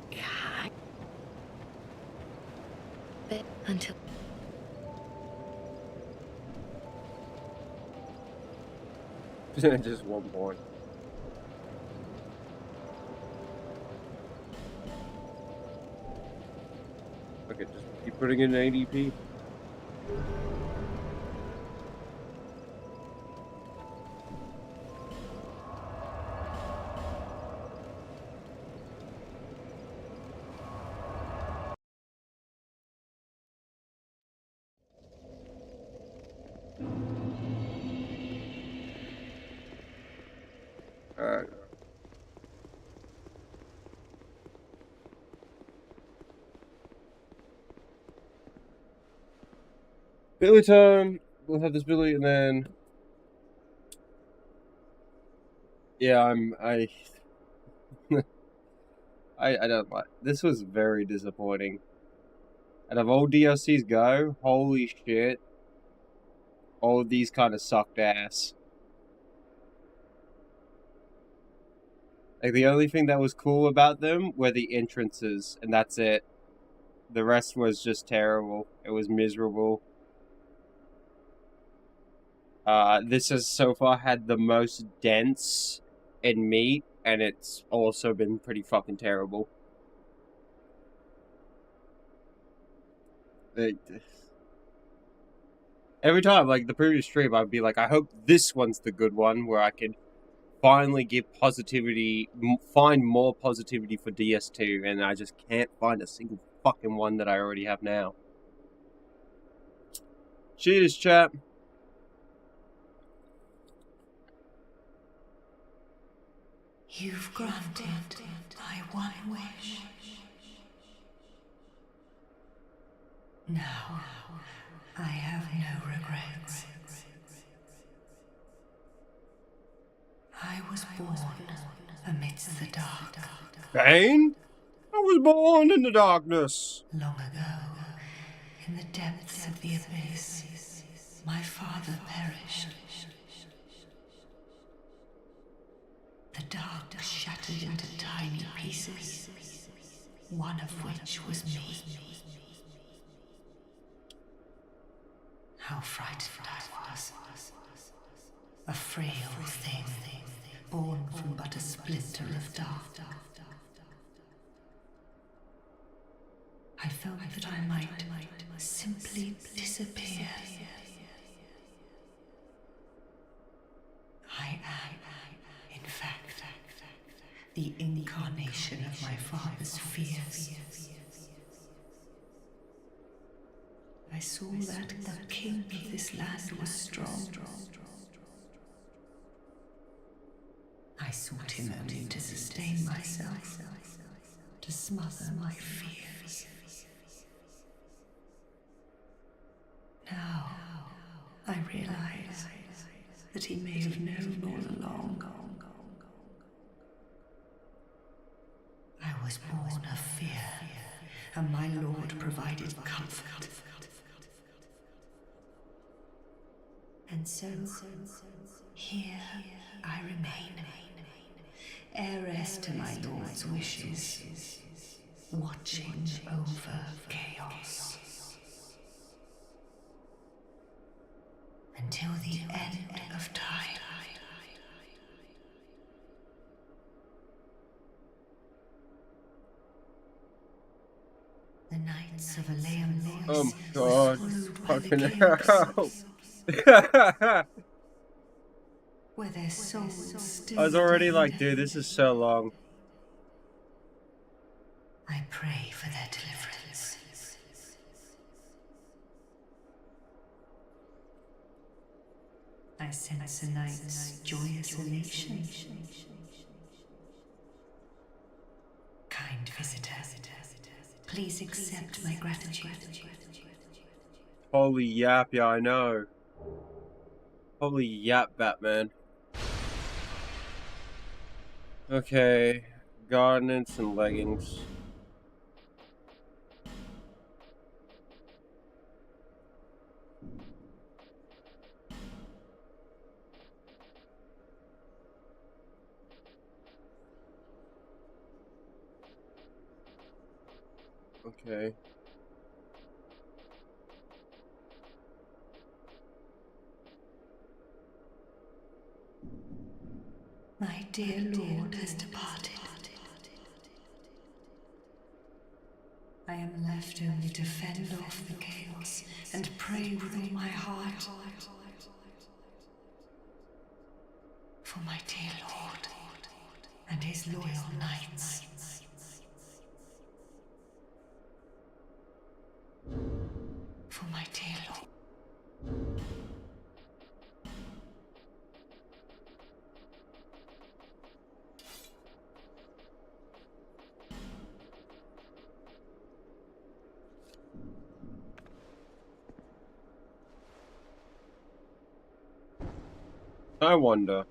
bed until...
Just one point. Okay, just keep putting in ADP. Alright. Billy time. We'll have this Billy, and then yeah, I don't like. This was very disappointing. And of all DLCs go, holy shit, all of these kind of sucked ass. Like the only thing that was cool about them were the entrances, and that's it. The rest was just terrible. It was miserable. This has so far had the most dents in meat, and it's also been pretty fucking terrible. Every time, like the previous stream, I'd be like, I hope this one's the good one where I can finally give positivity, find more positivity for DS2, and I just can't find a single fucking one that I already have now. Cheers, chap.
You've granted my one wish. Now, I have no regrets. I was born amidst the dark.
Bane? I was born in the darkness.
Long ago, in the depths of the abyss, my father perished. The dark shattered into tiny pieces, one of which was me. How frightened I was. A frail thing, born from but a splinter of dark. I felt that I might simply disappear. I am, in fact, the incarnation of my father's fears. I saw that the king of this land was strong. I sought him only to sustain myself, to smother my fears. Now, I realize that he may have known all along. I was born of fear, and my Lord provided comfort. And so, here I remain, heiress to my Lord's wishes, watching over chaos. Until the end of time. The Knights of Aleum.
Oh god, fucking hell.
Where their souls still
I was already
stand.
like, dude, this is so long.
I pray for their deliverance. I sense a night's joyous elation. Kind visitor, please accept my gratitude.
Holy yap, yeah, I know. Holy yap, Batman. Okay, garnets and leggings. Okay.
dear Lord has departed. I am left only to fend off the chaos and pray with all my heart for my dear Lord and his loyal knights. For my dear Lord.
I wonder.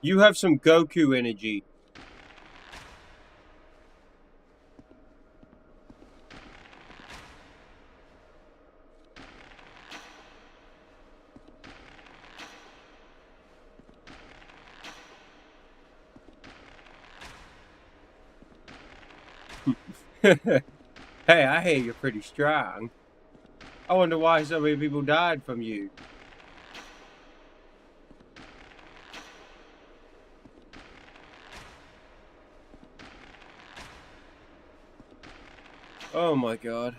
You have some Goku energy. Hey, I hear you're pretty strong. I wonder why so many people died from you. Oh my god.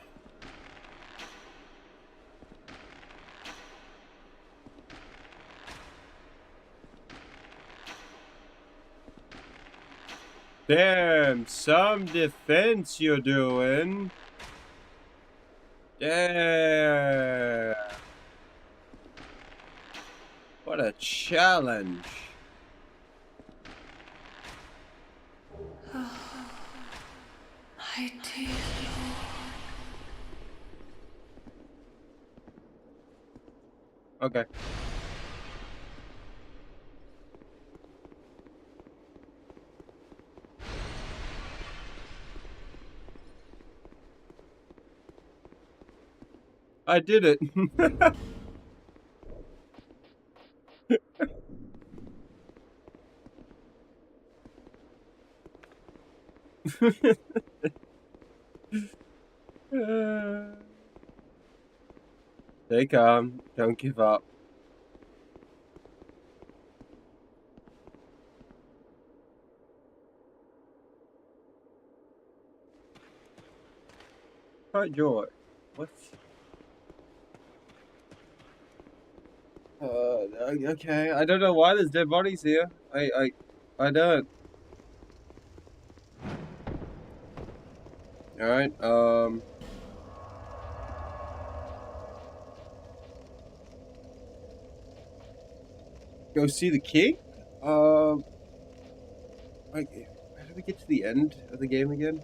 Damn, some defense you're doing. Damn. What a challenge.
My dear Lord.
Okay. I did it. Stay calm. Don't give up. Hi, Joy. What? Okay. I don't know why there's dead bodies here. I don't. Alright, go see the king? Like, how do we get to the end of the game again?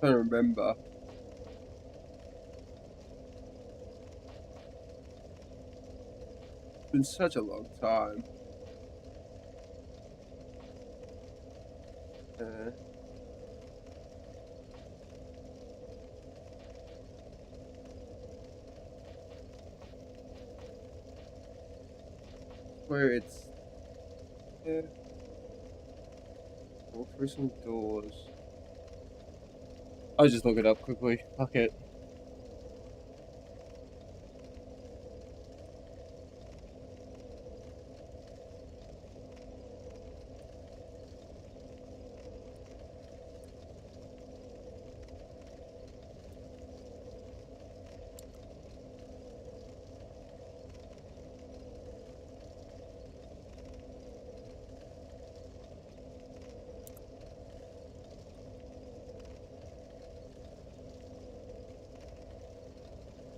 I don't remember. It's been such a long time. Where it's... Go through some doors. I'll just look it up quickly. Fuck it.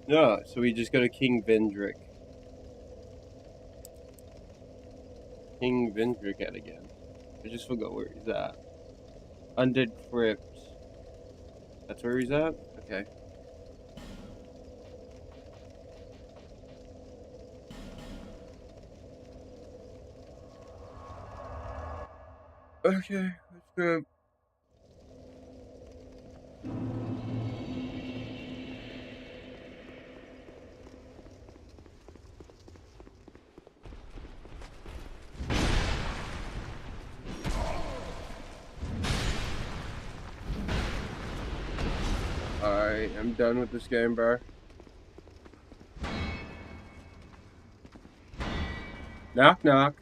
No, so we just go to King Vendrick. King Vendrick at again. I just forgot where he's at. Undead Crypt. That's where he's at? Okay. Okay, let's go. I am done with this game, bro. Knock, knock.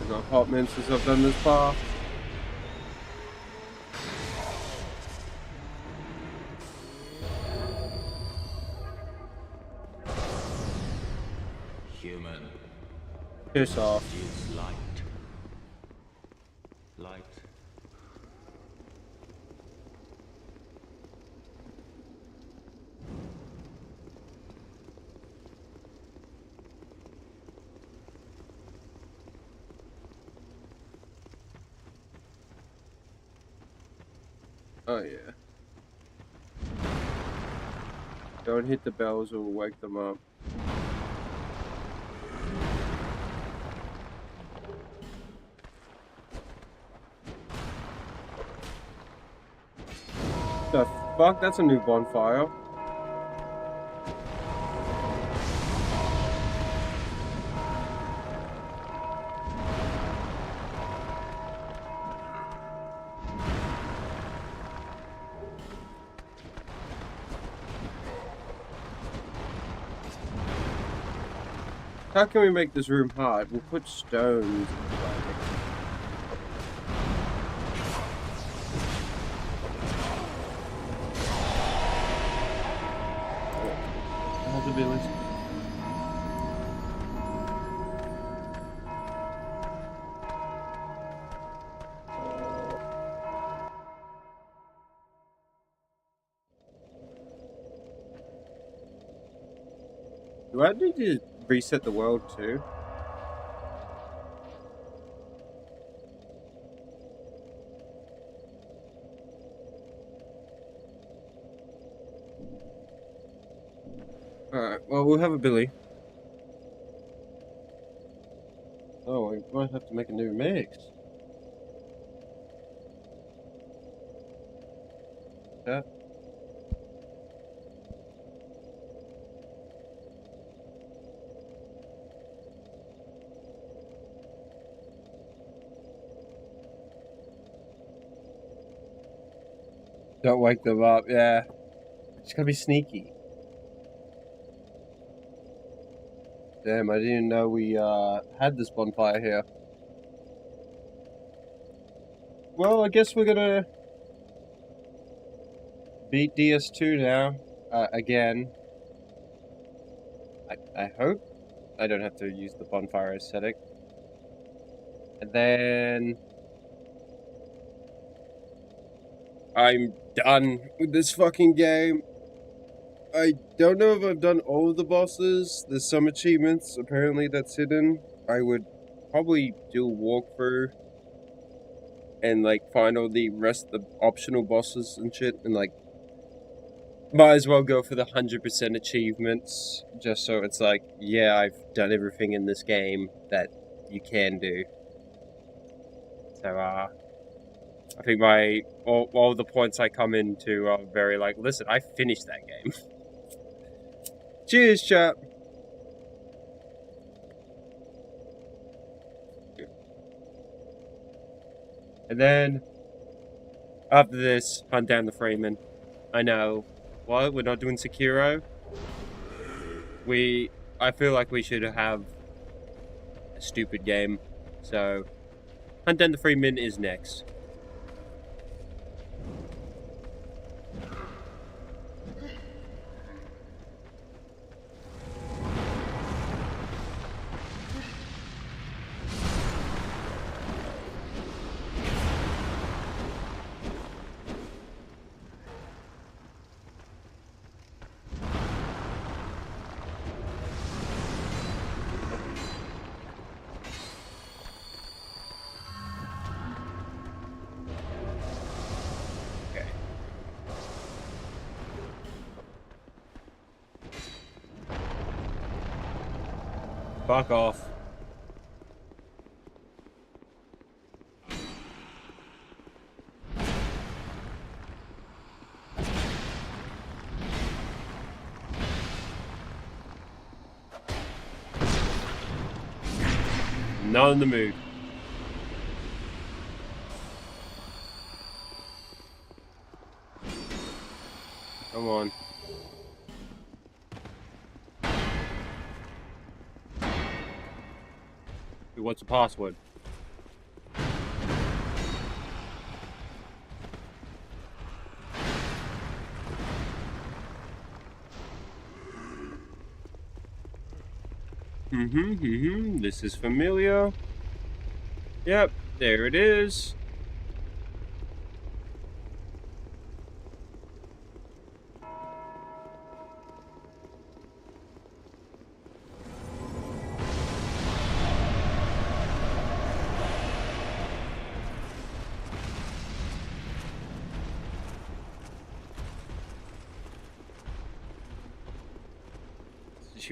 It's a hot minute since I've done this path.
Human
Piss off.
is light. Light.
Oh yeah. Don't hit the bells or we'll wake them up. The fuck? That's a new bonfire. How can we make this room hard? We'll put stones. Possibilities. Do I need to reset the world too? Alright, well, we'll have a Billy. Oh, we might have to make a new mix. Yeah. Don't wake them up, yeah. It's gonna be sneaky. Damn, I didn't know we had this bonfire here. Well, I guess we're gonna beat DS2 now. Again. I hope I don't have to use the bonfire aesthetic. And then I'm done with this fucking game. I don't know if I've done all of the bosses. There's some achievements apparently that's hidden. I would probably do a walkthrough and like find all the rest of the optional bosses and shit, and like might as well go for the 100% achievements just so it's like, yeah, I've done everything in this game that you can do. So I think all the points I come into are very like, listen, I finished that game. Cheers, chap. And then, after this, hunt down the Freeman. I know. What? We're not doing Sekiro? I feel like we should have a stupid game. So, hunt down the Freeman is next. Fuck off. not in the mood. Come on. What's the password? This is familiar. Yep, there it is.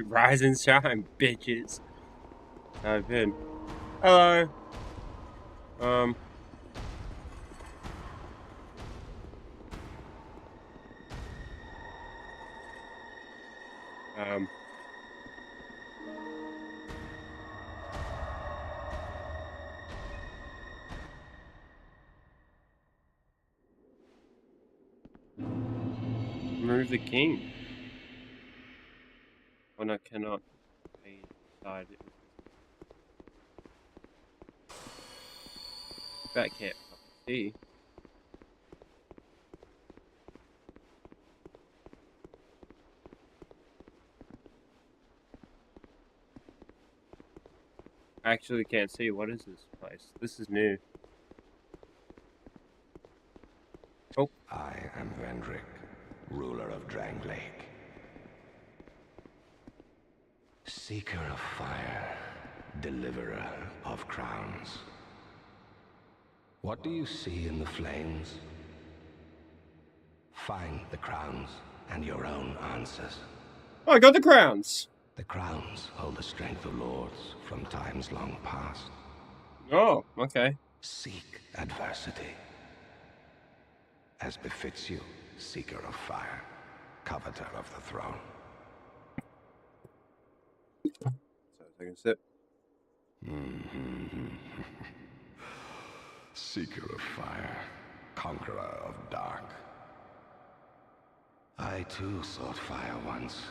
Rise and shine, bitches. I've been. Hello. Um. Remove the king. Oh no, cannot. I died. That can't see. I actually can't see. What is this place? This is new. Oh.
I am Vendrick, ruler of Drang Lake. Seeker of fire, deliverer of crowns. What do you see in the flames? Find the crowns and your own answers.
Oh, I got the crowns.
The crowns hold the strength of lords from times long past.
Oh, okay.
Seek adversity. As befits you, seeker of fire, coveter of the throne.
So take a sip.
Seeker of fire, conqueror of dark. I too sought fire once.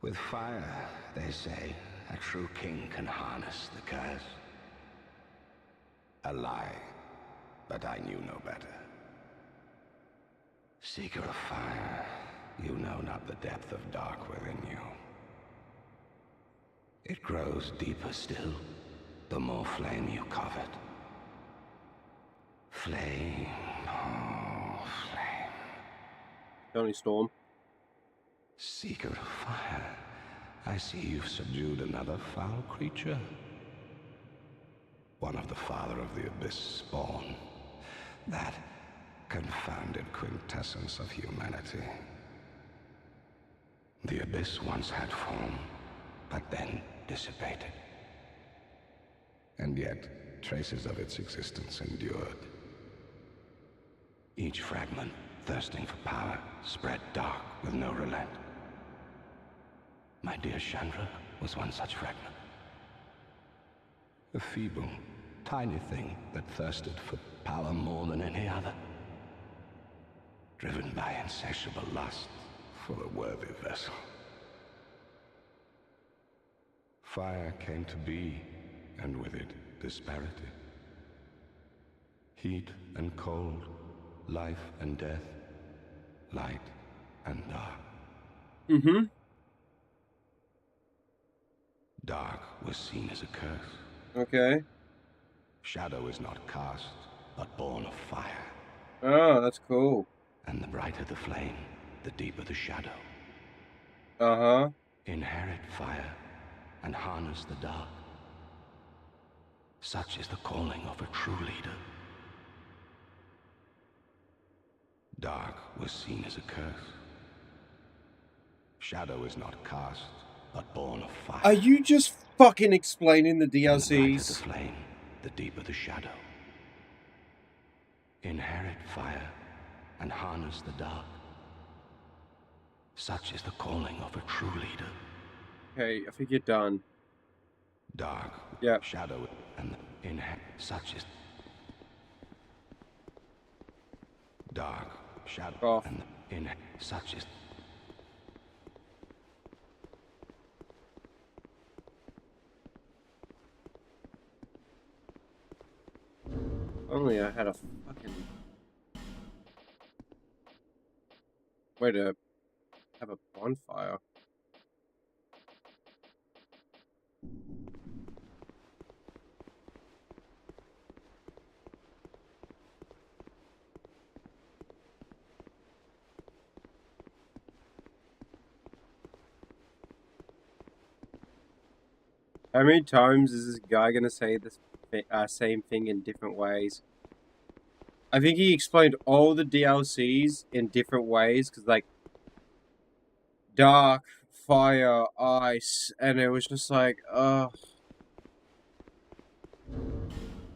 With fire, they say, a true king can harness the curse. A lie, but I knew no better. Seeker of fire, you know not the depth of dark within you. It grows deeper still, the more flame you covet. Flame, oh, flame.
Tony Storm.
Seeker of fire, I see you've subdued another foul creature. One of the father of the Abyss spawn. That confounded quintessence of humanity. The Abyss once had form, but then dissipated. And yet, traces of its existence endured. Each fragment, thirsting for power, spread dark with no relent. My dear Chandra was one such fragment. A feeble, tiny thing that thirsted for power more than any other. Driven by insatiable lust for a worthy vessel. Fire came to be, and with it, disparity. Heat and cold, life and death, light and dark. Dark was seen as a curse.
Okay.
Shadow is not cast, but born of fire.
Oh, that's cool.
And the brighter the flame, the deeper the shadow.
Uh-huh.
Inherit fire and harness the dark. Such is the calling of a true leader. Dark was seen as a curse. Shadow is not cast, but born of fire.
Are you just fucking explaining the
And the brighter the
DLCs?
flame, the deeper the shadow. Inherit fire and harness the dark. Such is the calling of a true leader.
Okay, I think you're done.
dark,
Yeah.
shadowy, and such is dark, shadow,
Off.
and such is.
Only I had a fucking way to have a bonfire. How many times is this guy gonna say this same thing in different ways? I think he explained all the DLCs in different ways, because, like, dark, fire, ice, and it was just like, ugh.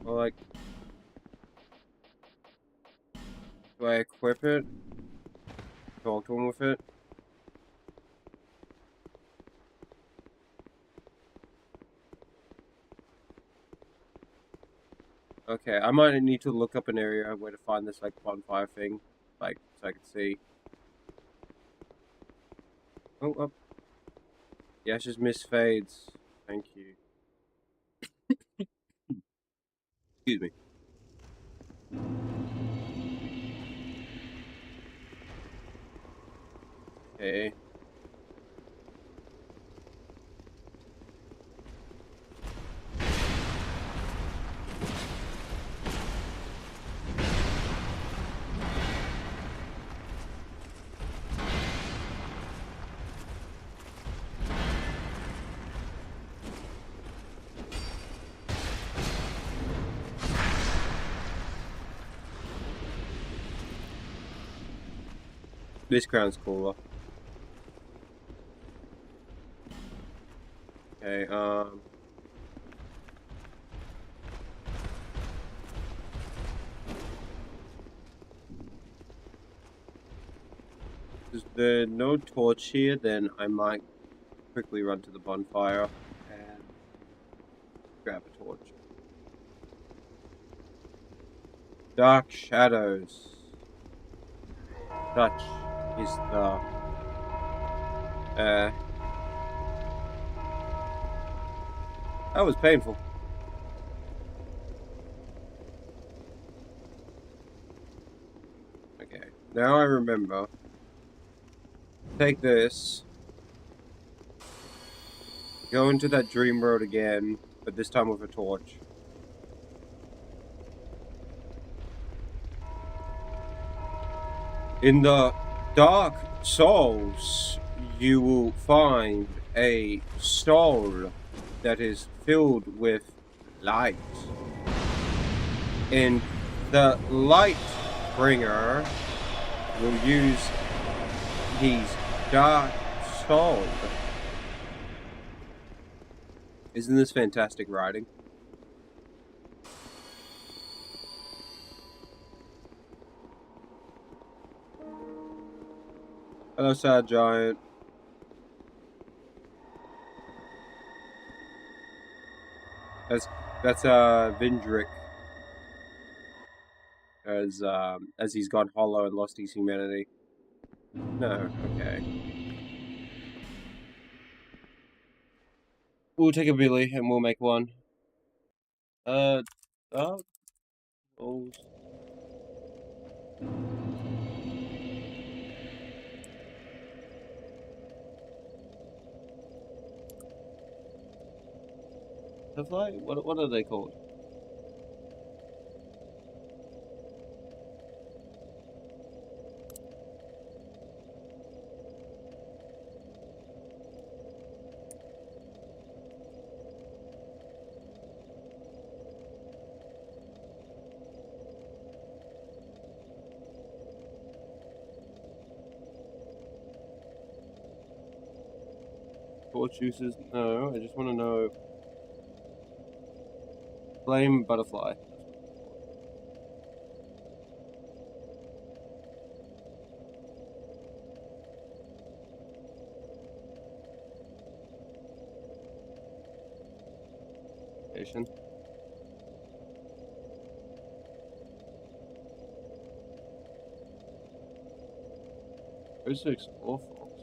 Well, like, do I equip it? Talk to him with it? Okay, I might need to look up an area where to find this, like, bonfire thing, like, so I can see. Oh, oh. The ashes mist fades. Thank you. Excuse me. Okay. This crown's cooler. Okay, Is there no torch here? Then I might quickly run to the bonfire and grab a torch. Dark shadows. Such is the that was painful. Okay, now I remember. Take this. Go into that dream road again, but this time with a torch. In the Dark Souls, you will find a soul that is filled with light. And the light bringer will use his dark soul. Isn't this fantastic writing? Hello, sad giant. That's Vindrick, as he's gone hollow and lost his humanity. No, okay. We'll take a Billy and we'll make one. Oh. Oh. What are they called? Torch juices? No, I just want to know. Flame butterfly. location. Where's the explore folks?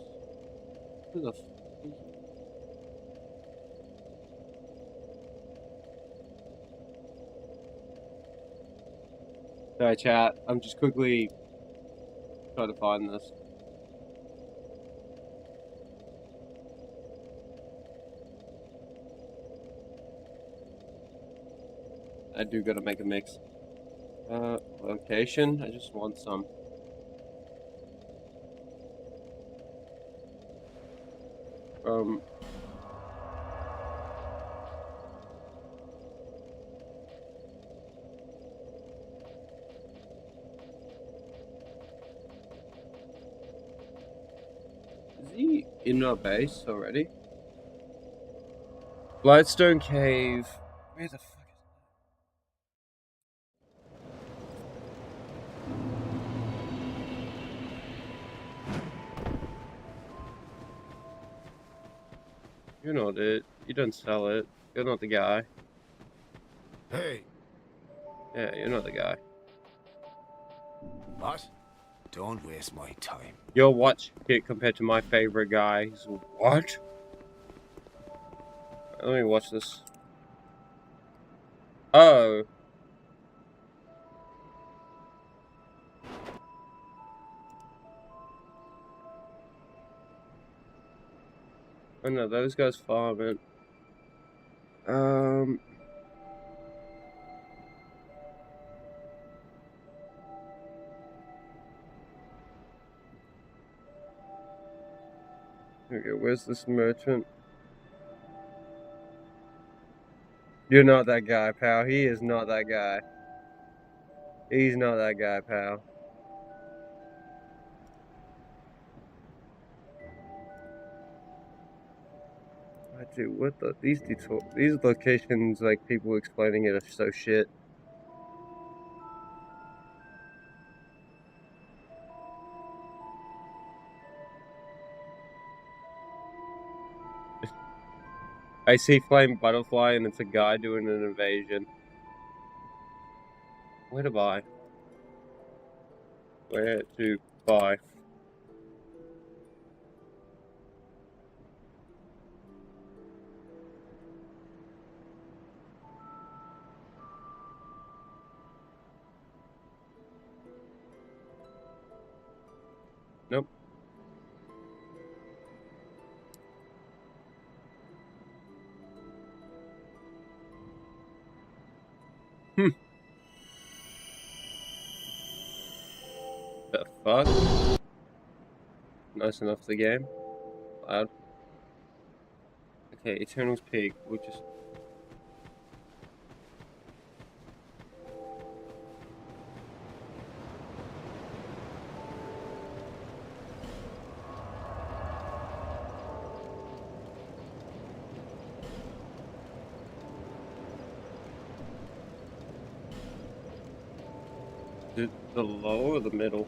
Who the f is he? Sorry, chat. I'm just quickly trying to find this. I do gotta make a mix. Location? I just want some. Is he in our base already? Blightstone Cave. Where the fuck is that? You're not it. You don't sell it. You're not the guy.
Hey.
Yeah, you're not the guy.
What? Don't waste my time.
Your watch hit compared to my favorite guy. He's what? Let me watch this. Oh. Oh no, those guys farm it. Okay, where's this merchant? You're not that guy, pal. He is not that guy. He's not that guy, pal. Dude, what the these locations, like people explaining it, are so shit. I see flame butterfly and it's a guy doing an invasion. Where to buy? Where to buy? Nope. The fuck? Nice enough, the game. Loud. Okay, Eternal's Peak. We'll just. The low or the middle?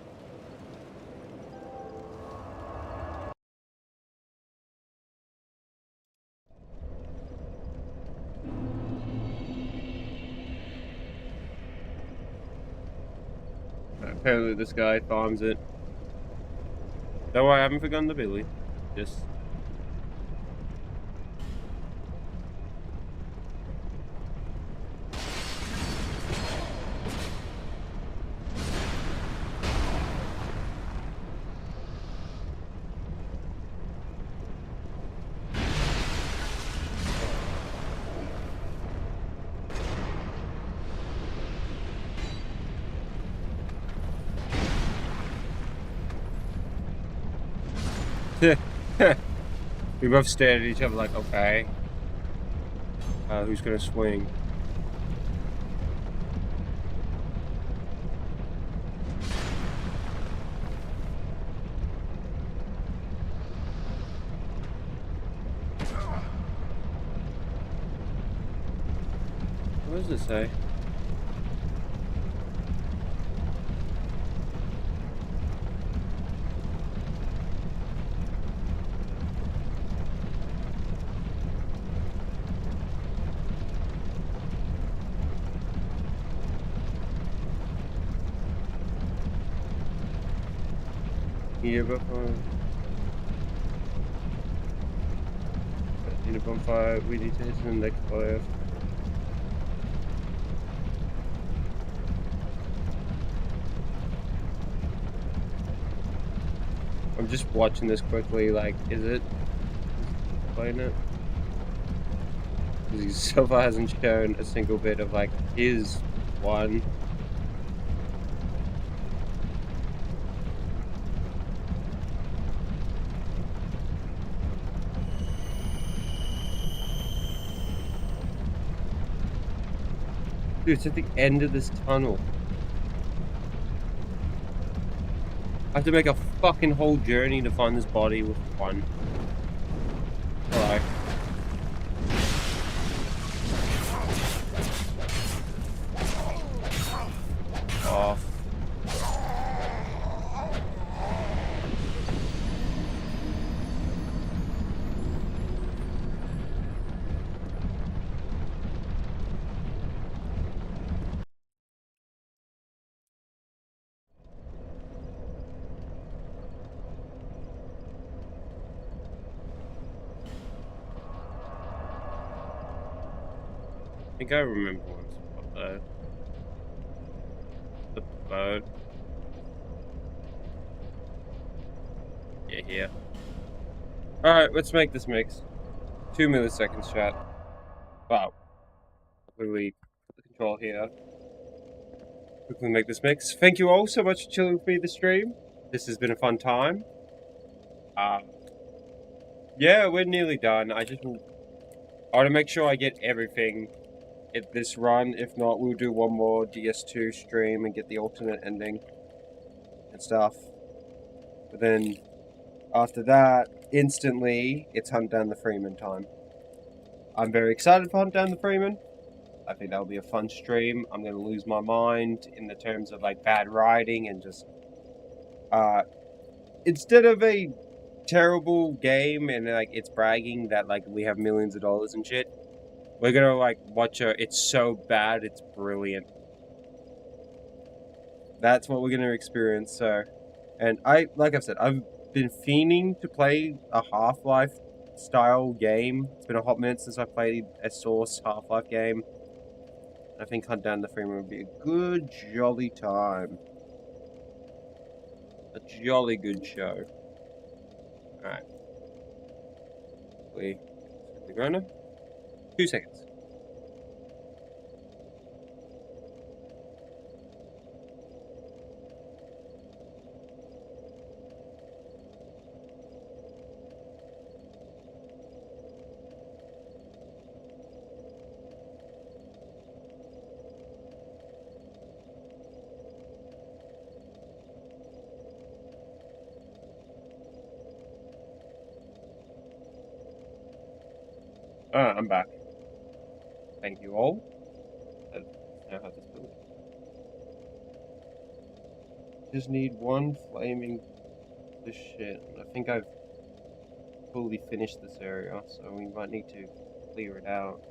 Apparently this guy farms it. Don't worry, I haven't forgotten the Billy. Just... We both stared at each other like, okay. Who's gonna swing? What does it say? year before. In a bonfire, we need to hit the next fire. I'm just watching this quickly, like, is it playing it? Because he so far hasn't shown a single bit of, like, his one. Dude, it's at the end of this tunnel. I have to make a fucking whole journey to find this body with one. Alright. Oh. I think I remember one spot though. The boat. Yeah, here. Alright, let's make this mix. 2 milliseconds, chat. Wow. Quickly put the control here. Quickly make this mix. Thank you all so much for chilling with me this stream. This has been a fun time. Yeah, we're nearly done. I want to make sure I get everything at this run. If not, we'll do one more DS2 stream and get the alternate ending and stuff. But then after that, instantly, it's Hunt Down the Freeman time. I'm very excited for Hunt Down the Freeman. I think that'll be a fun stream. I'm going to lose my mind in the terms of like bad writing and just instead of a terrible game and like it's bragging that like we have millions of dollars and shit, we're gonna like watch it's so bad it's brilliant. That's what we're gonna experience. So, and like I've said, I've been fiending to play a Half-Life style game. It's been a hot minute since I played a Source Half-Life game. I think Hunt Down the Freeman would be a good jolly time. A jolly good show. Alright. We're gonna 2 seconds. I'm back. Thank you all. I now have this building. Just need one flaming this shit. I think I've fully finished this area, so we might need to clear it out.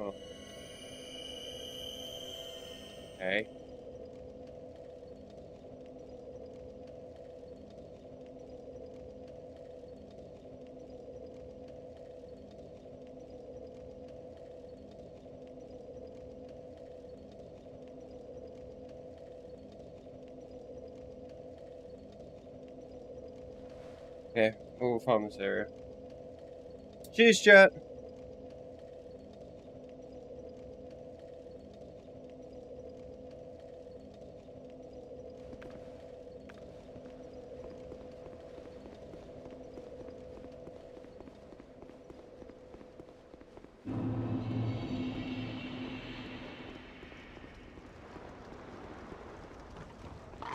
Oh. Okay. Okay, we'll farm this area. Cheers, chat!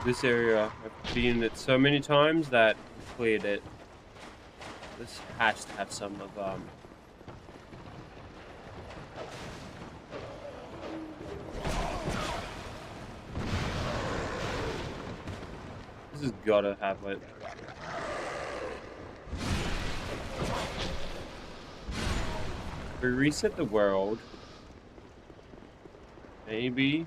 This area, I've been in it so many times that I've cleared it. This has to have some of, this has gotta have it. If we reset the world, maybe.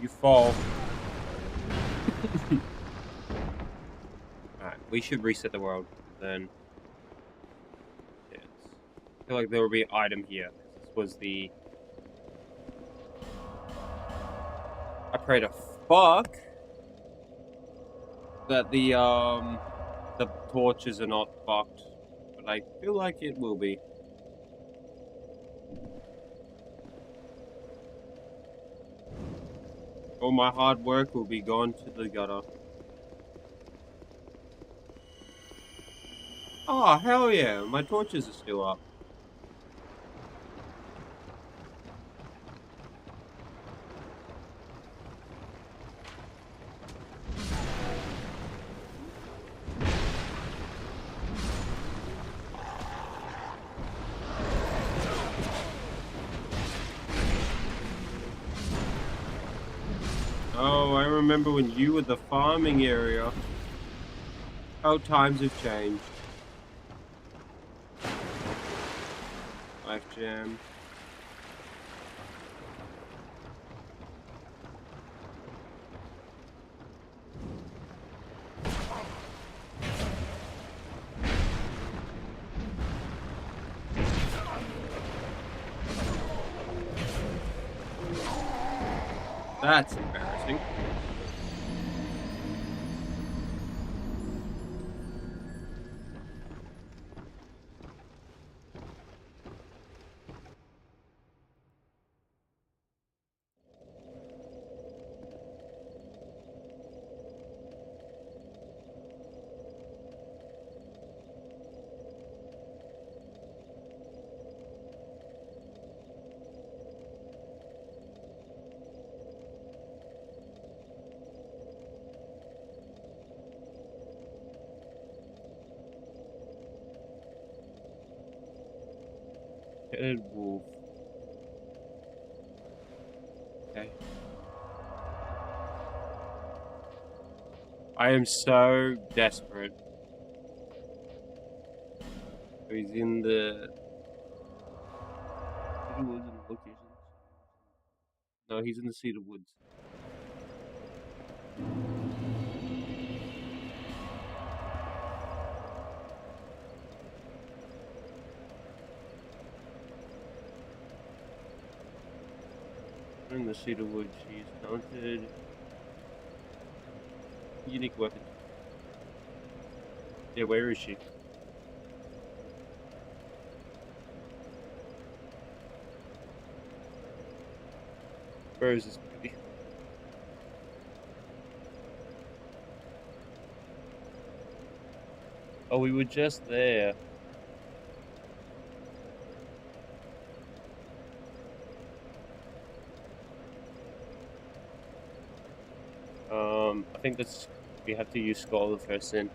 You fall. Alright, we should reset the world. Then. Yes. I feel like there will be an item here. This was the... I pray to fuck that the torches are not fucked. But I feel like it will be. All my hard work will be gone to the gutter. Oh, hell yeah. My torches are still up. Oh, I remember when you were the farming area. How times have changed. Life jam. That's embarrassing. Headed wolf. Okay. I am so desperate. He's in the Cedar Woods and locations. No, he's in the Cedar Woods. In the Cedar Woods, she's talented. Unique weapon. Yeah, where is she? Where is this beauty? Oh, we were just there. I think that's... we have to use Scholar first then.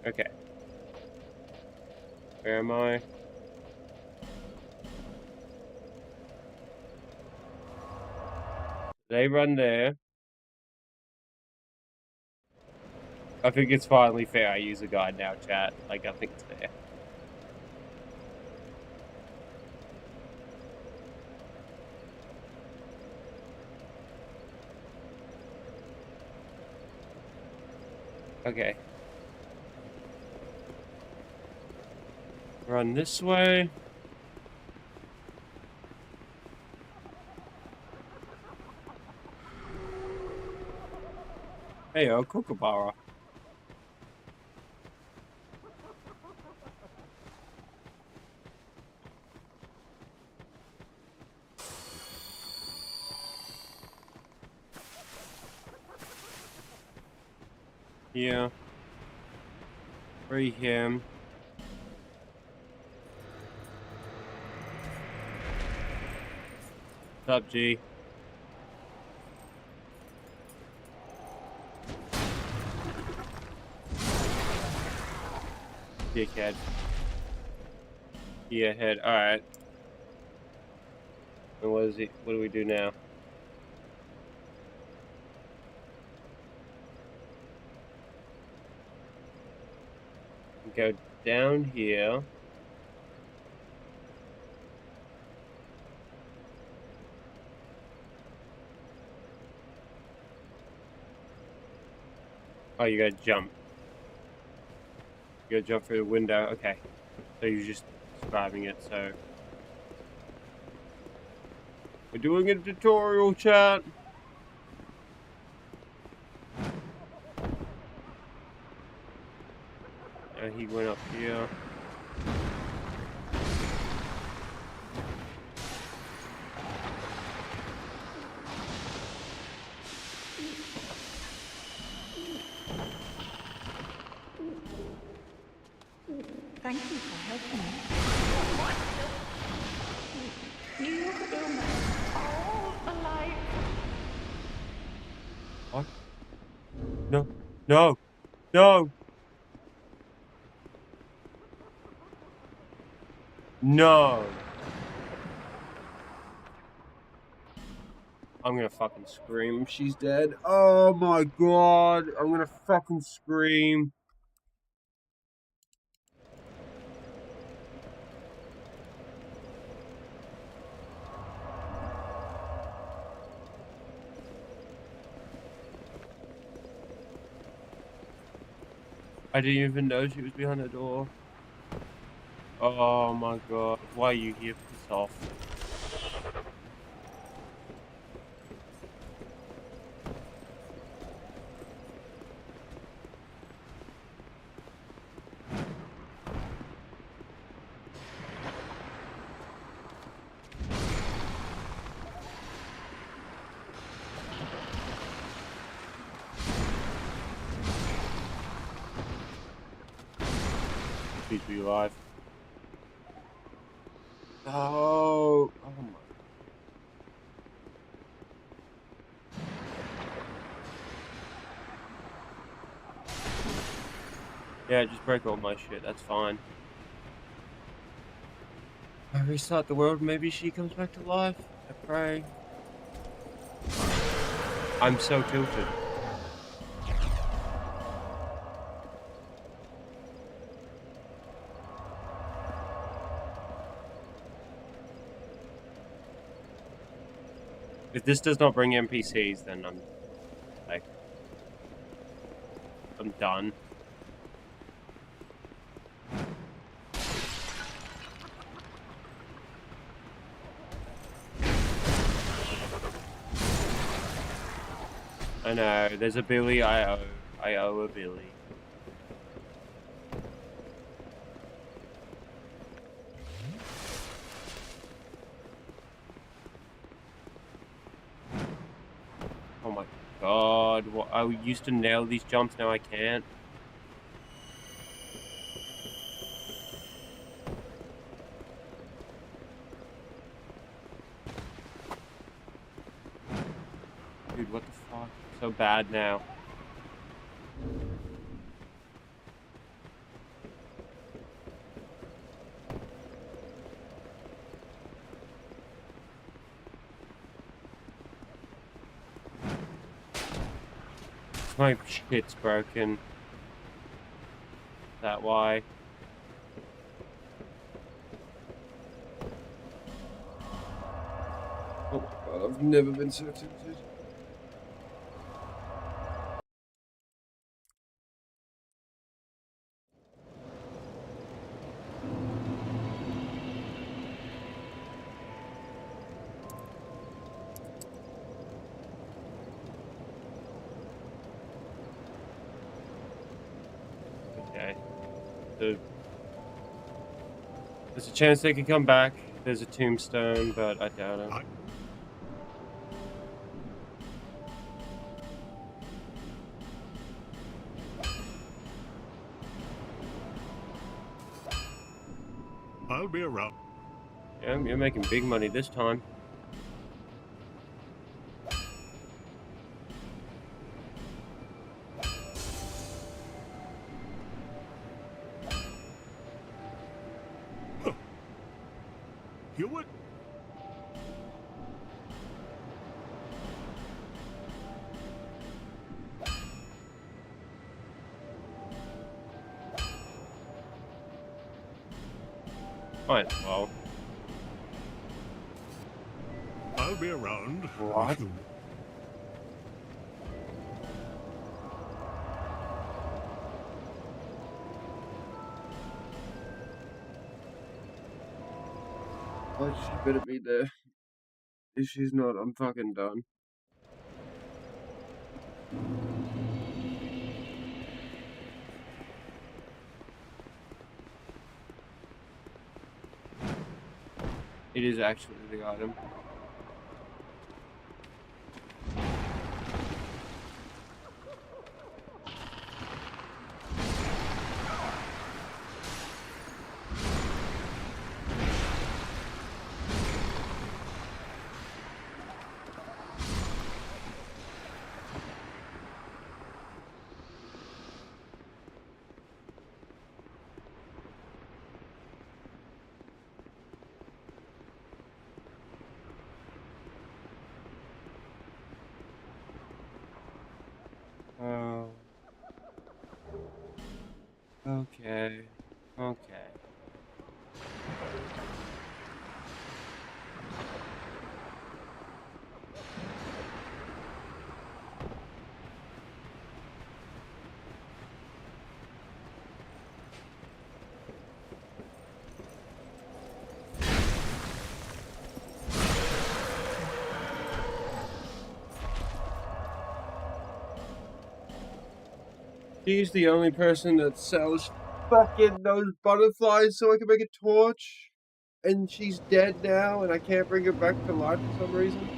Okay. Where am I? They run there. I think it's finally fair I use a guide now, chat. Like, I think it's fair. Okay. Run this way. Hey, Kookaburra. Yeah. Free him. What's up, G? Dickhead. Yeah, head. Alright. And what is it? What do we do now? Go down here. Oh, you gotta jump. You gotta jump through the window. Okay. So you're just describing it, so... We're doing a tutorial, chat! He went up here.
Thank you for helping me. You humans all alive.
What? No. No! No! No! I'm gonna fucking scream. She's dead. Oh my god! I'm gonna fucking scream. I didn't even know she was behind the door. Oh my god. Why are you here? Piss off. Please be alive. Oh, oh my. Yeah, just break all my shit, that's fine. I restart the world, maybe she comes back to life. I pray. I'm so tilted. If this does not bring NPCs, then I'm like, I'm done. I know, there's a Billy I owe a Billy. Oh my god, what, I used to nail these jumps, now I can't. Dude, what the fuck? So bad now. My shit's broken. That why? Oh my god, I've never been so tempted. Okay. There's a chance they could come back. There's a tombstone, but I doubt it.
I'll be around.
Yeah, you're making big money this time.
You would.
Might as well.
I'll be around.
What?
If you...
Oh, she better be there. If she's not, I'm fucking done. It is actually the item. Oh. Okay. Okay. She's the only person that sells fucking those butterflies so I can make a torch. And she's dead now and I can't bring her back to life for some reason.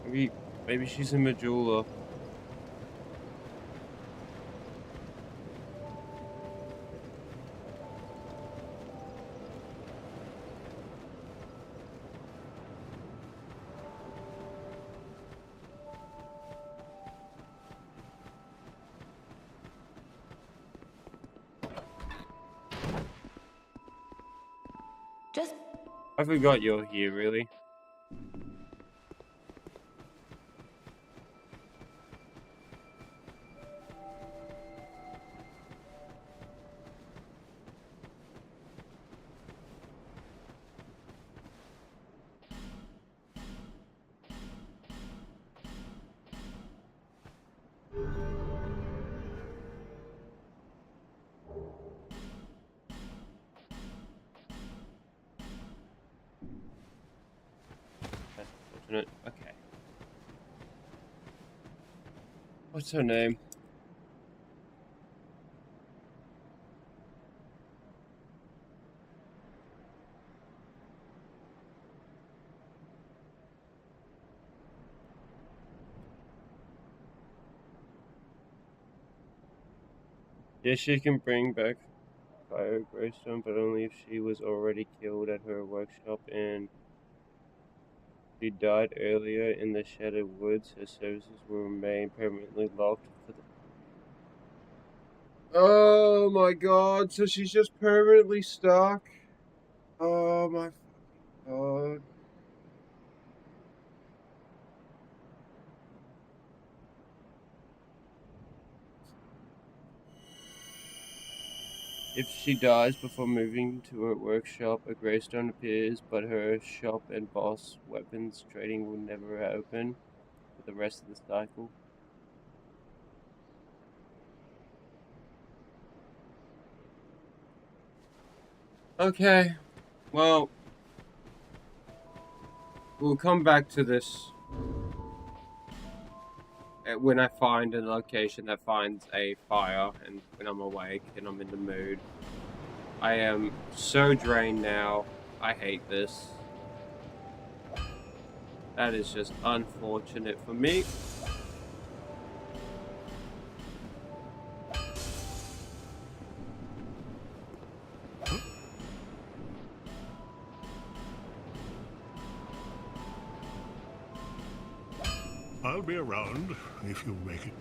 Maybe she's a Majula.
Just
I forgot you're here, really. That's unfortunate. Okay. What's her name? Yes, she can bring back Fire Greystone, but only if she was already killed at her workshop and she died earlier in the Shattered Woods. Her services will remain permanently locked for the... Oh my god, so she's just permanently stuck? Oh my god. If she dies before moving to her workshop, a Greystone appears, but her shop and boss weapons trading will never open for the rest of the cycle. Okay, well, we'll come back to this when I find a location that finds a fire and when I'm awake and I'm in the mood. I am so drained now. I hate this. That is just unfortunate for me.
I'll be around if you make it.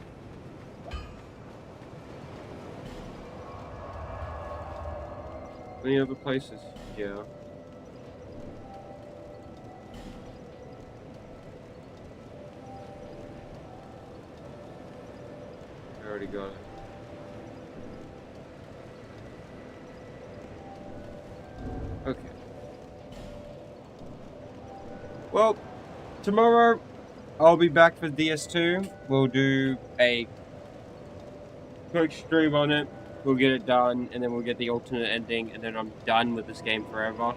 Any other places? Yeah. I already got it. Okay. Well, tomorrow I'll be back for DS2. We'll do a quick stream on it. we'll get it done, and then we'll get the alternate ending, and then I'm done with this game forever.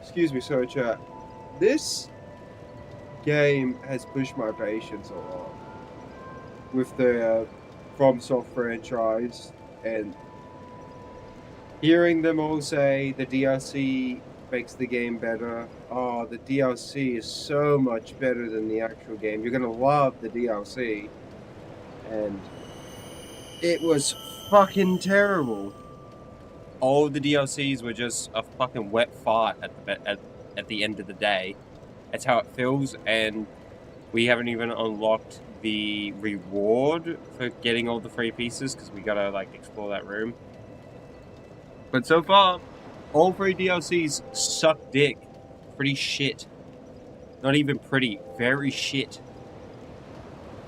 Excuse me, sorry, chat. This game has pushed my patience a lot with the FromSoft franchise, and hearing them all say the DLC makes the game better. Oh, the DLC is so much better than the actual game. You're gonna love the DLC. And it was fucking terrible. All the DLCs were just a fucking wet fart at the end of the day. That's how it feels, and we haven't even unlocked the reward for getting all the free pieces, because we gotta, like, explore that room. But so far, all 3 DLCs suck dick. Pretty shit. Not even pretty, very shit.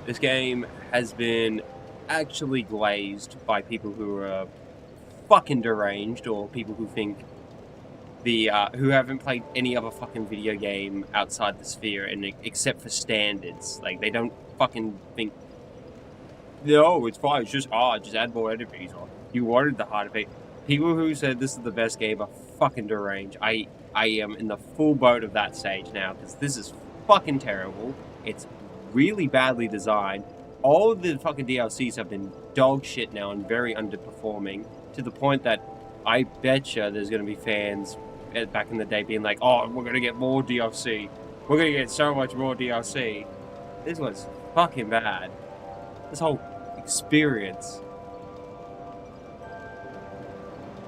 This game has been actually glazed by people who are fucking deranged, or people who think who haven't played any other fucking video game outside the sphere, and except for standards. Like, they don't fucking think, no, it's fine, it's just hard, just add more enemies, or you wanted the harder thing. People who said this is the best game are fucking deranged. I am in the full boat of that stage now, because this is fucking terrible. It's really badly designed. All of the fucking DLCs have been dog shit now and very underperforming, to the point that I betcha there's going to be fans back in the day being like, oh, we're going to get more DLC. We're going to get so much more DLC. This was fucking bad. This whole experience.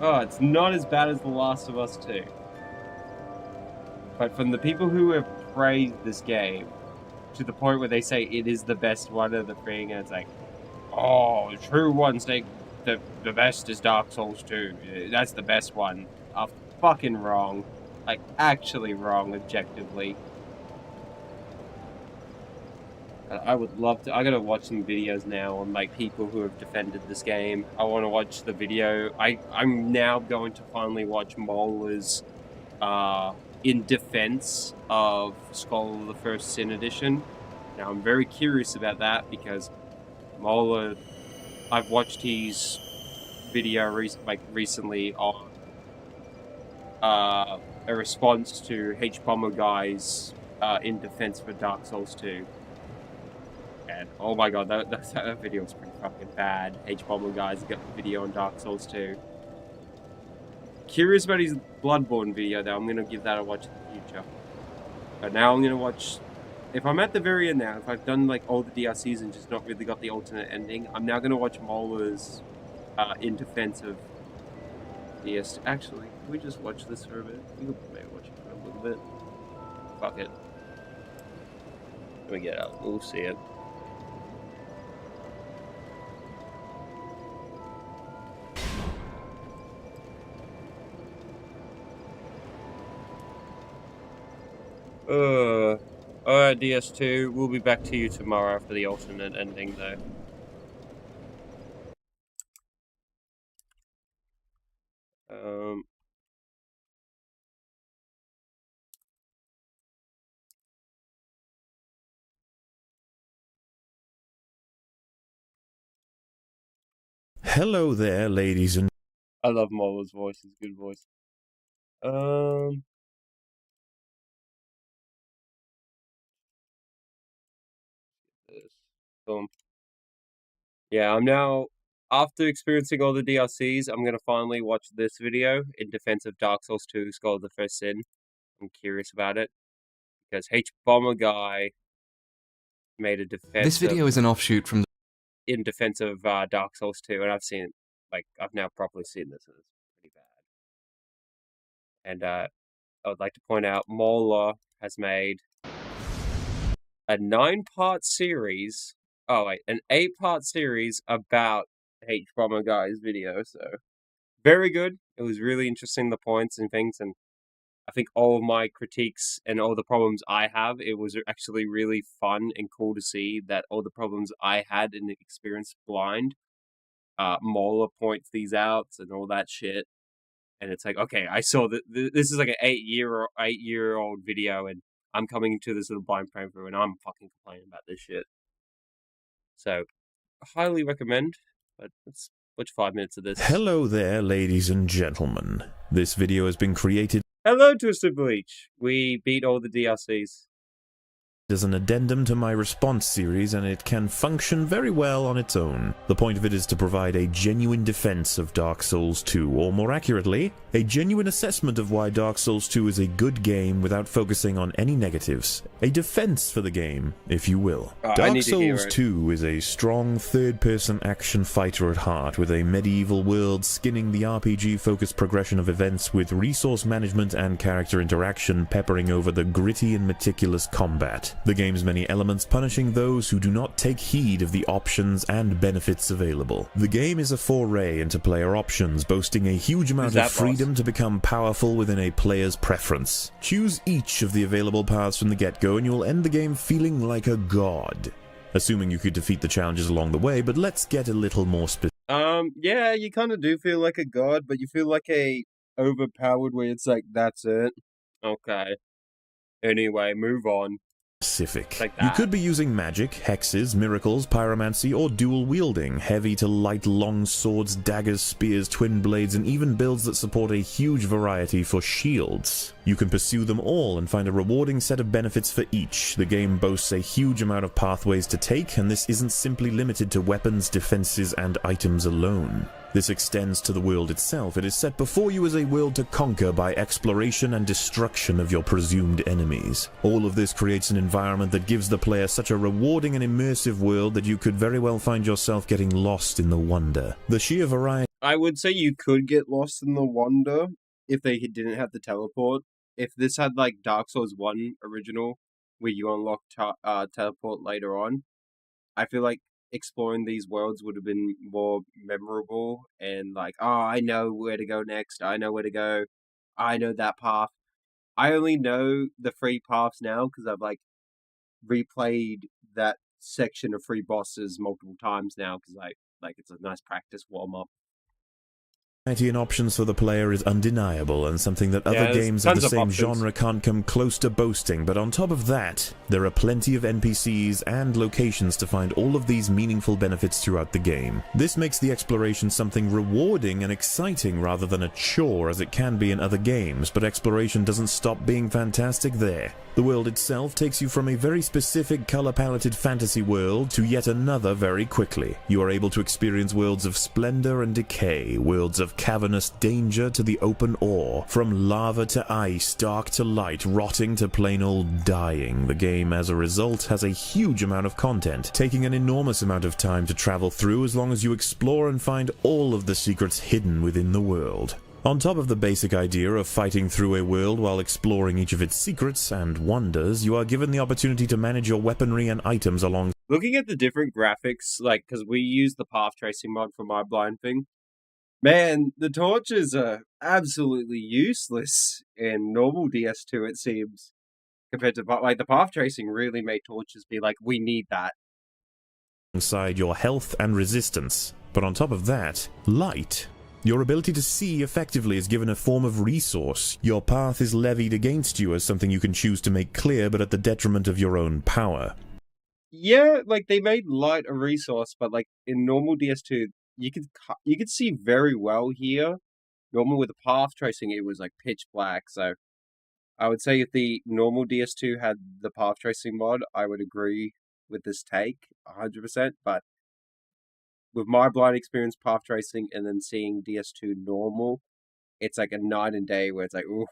Oh, it's not as bad as The Last of Us 2. But from the people who have praised this game, to the point where they say it is the best one of the thing, and it's like, oh, the true ones think the best is Dark Souls 2. That's the best one. Are fucking wrong. Like, actually wrong, objectively. I would love to. I gotta watch some videos now on, like, people who have defended this game. I want to watch the video. I'm now going to finally watch Mola's in defense of Skull of the First Sin Edition. Now, I'm very curious about that, because Mola, I've watched his video recently on a response to H Bomber Guy's in defense for Dark Souls 2. And oh my god, that video was pretty fucking bad. H Bomber Guy's got the video on Dark Souls 2. Curious about his Bloodborne video, though. I'm gonna give that a watch in the future. But now I'm gonna watch. If I'm at the very end now, if I've done, like, all the DLCs and just not really got the alternate ending, I'm now gonna watch Mola's in defense of DS. Actually, can we just watch this for a bit? We could maybe watch it for a little bit. Fuck it. Let me get out. We'll see it. Alright, DS2, we'll be back to you tomorrow after the alternate ending, though.
Hello there, ladies and...
I love Mola's voice, it's a good voice. Boom. Yeah, I'm now, after experiencing all the DLCs, I'm gonna finally watch this video in defense of Dark Souls 2 Skull of the First Sin. I'm curious about it, because H Bomber Guy made a defense.
This video is an offshoot from
in defense of Dark Souls 2, and I've seen, like, I've now properly seen this, and it's pretty bad. And I would like to point out, Mola has made a 9-part series. Oh wait, an 8-part series about H Bomber Guy's video. So very good. It was really interesting, the points and things, and I think all of my critiques and all the problems I have, it was actually really fun and cool to see that all the problems I had in the experience blind, Mola points these out and all that shit. And it's like, okay, I saw that this is like an 8-year-old video, and I'm coming into this little blind playthrough, and I'm fucking complaining about this shit. So, highly recommend, but let's watch 5 minutes of this.
Hello there, ladies and gentlemen. This video has been created
Hello, Twisted Bleach. We beat all the DLCs.
as an addendum to my response series, and it can function very well on its own. The point of it is to provide a genuine defense of Dark Souls 2, or more accurately, a genuine assessment of why Dark Souls 2 is a good game without focusing on any negatives. A defense for the game, if you will. Dark Souls 2 is a strong third-person action fighter at heart, with a medieval world skinning the RPG-focused progression of events with resource management and character interaction peppering over the gritty and meticulous combat. The game's many elements punishing those who do not take heed of the options and benefits available. The game is a foray into player options, boasting a huge amount of freedom to become powerful within a player's preference. Choose each of the available paths from the get-go and you will end the game feeling like a god. Assuming you could defeat the challenges along the way, but let's get a little more specific.
Yeah, you kind of do feel like a god, but you feel like a overpowered where it's like, that's it. Okay. Anyway, move on.
Like you could be using magic, hexes, miracles, pyromancy, or dual wielding, heavy to light long swords, daggers, spears, twin blades, and even builds that support a huge variety for shields. You can pursue them all and find a rewarding set of benefits for each. The game boasts a huge amount of pathways to take, and this isn't simply limited to weapons, defenses, and items alone. This extends to the world itself. It is set before you as a world to conquer by exploration and destruction of your presumed enemies. All of this creates an environment that gives the player such a rewarding and immersive world that you could very well find yourself getting lost in the wonder. The sheer variety...
I would say you could get lost in the wonder if they didn't have the teleport. If this had like Dark Souls 1 original, where you unlock teleport later on, I feel like exploring these worlds would have been more memorable and like, oh, I know where to go next. I know where to go. I know that path. I only know the free paths now because I've like replayed that section of free bosses multiple times now because it's a nice practice warm up.
And options for the player is undeniable and something that other games of the same genre can't come close to boasting, but on top of that, there are plenty of NPCs and locations to find all of these meaningful benefits throughout the game. This makes the exploration something rewarding and exciting rather than a chore as it can be in other games, but exploration doesn't stop being fantastic there. The world itself takes you from a very specific color-paletted fantasy world to yet another very quickly. You are able to experience worlds of splendor and decay, worlds of cavernous danger to the open ore, from lava to ice, dark to light, rotting to plain old dying. The game, as a result, has a huge amount of content, taking an enormous amount of time to travel through as long as you explore and find all of the secrets hidden within the world. On top of the basic idea of fighting through a world while exploring each of its secrets and wonders, you are given the opportunity to manage your weaponry and items along.
Looking at the different graphics, like, because we use the path tracing mod for my blind thing, man, the torches are absolutely useless in normal DS2, it seems. Compared to, like, the path tracing really made torches be like, we need that.
Alongside your health and resistance. But on top of that, light. Your ability to see effectively is given a form of resource. Your path is levied against you as something you can choose to make clear, but at the detriment of your own power.
Yeah, like, they made light a resource, but, like, in normal DS2, you could see very well here. Normal with the path tracing, it was, like, pitch black, so I would say if the normal DS2 had the path tracing mod, I would agree with this take 100%, but with my blind experience path tracing and then seeing DS2 normal, it's like a night and day where it's like, ooh,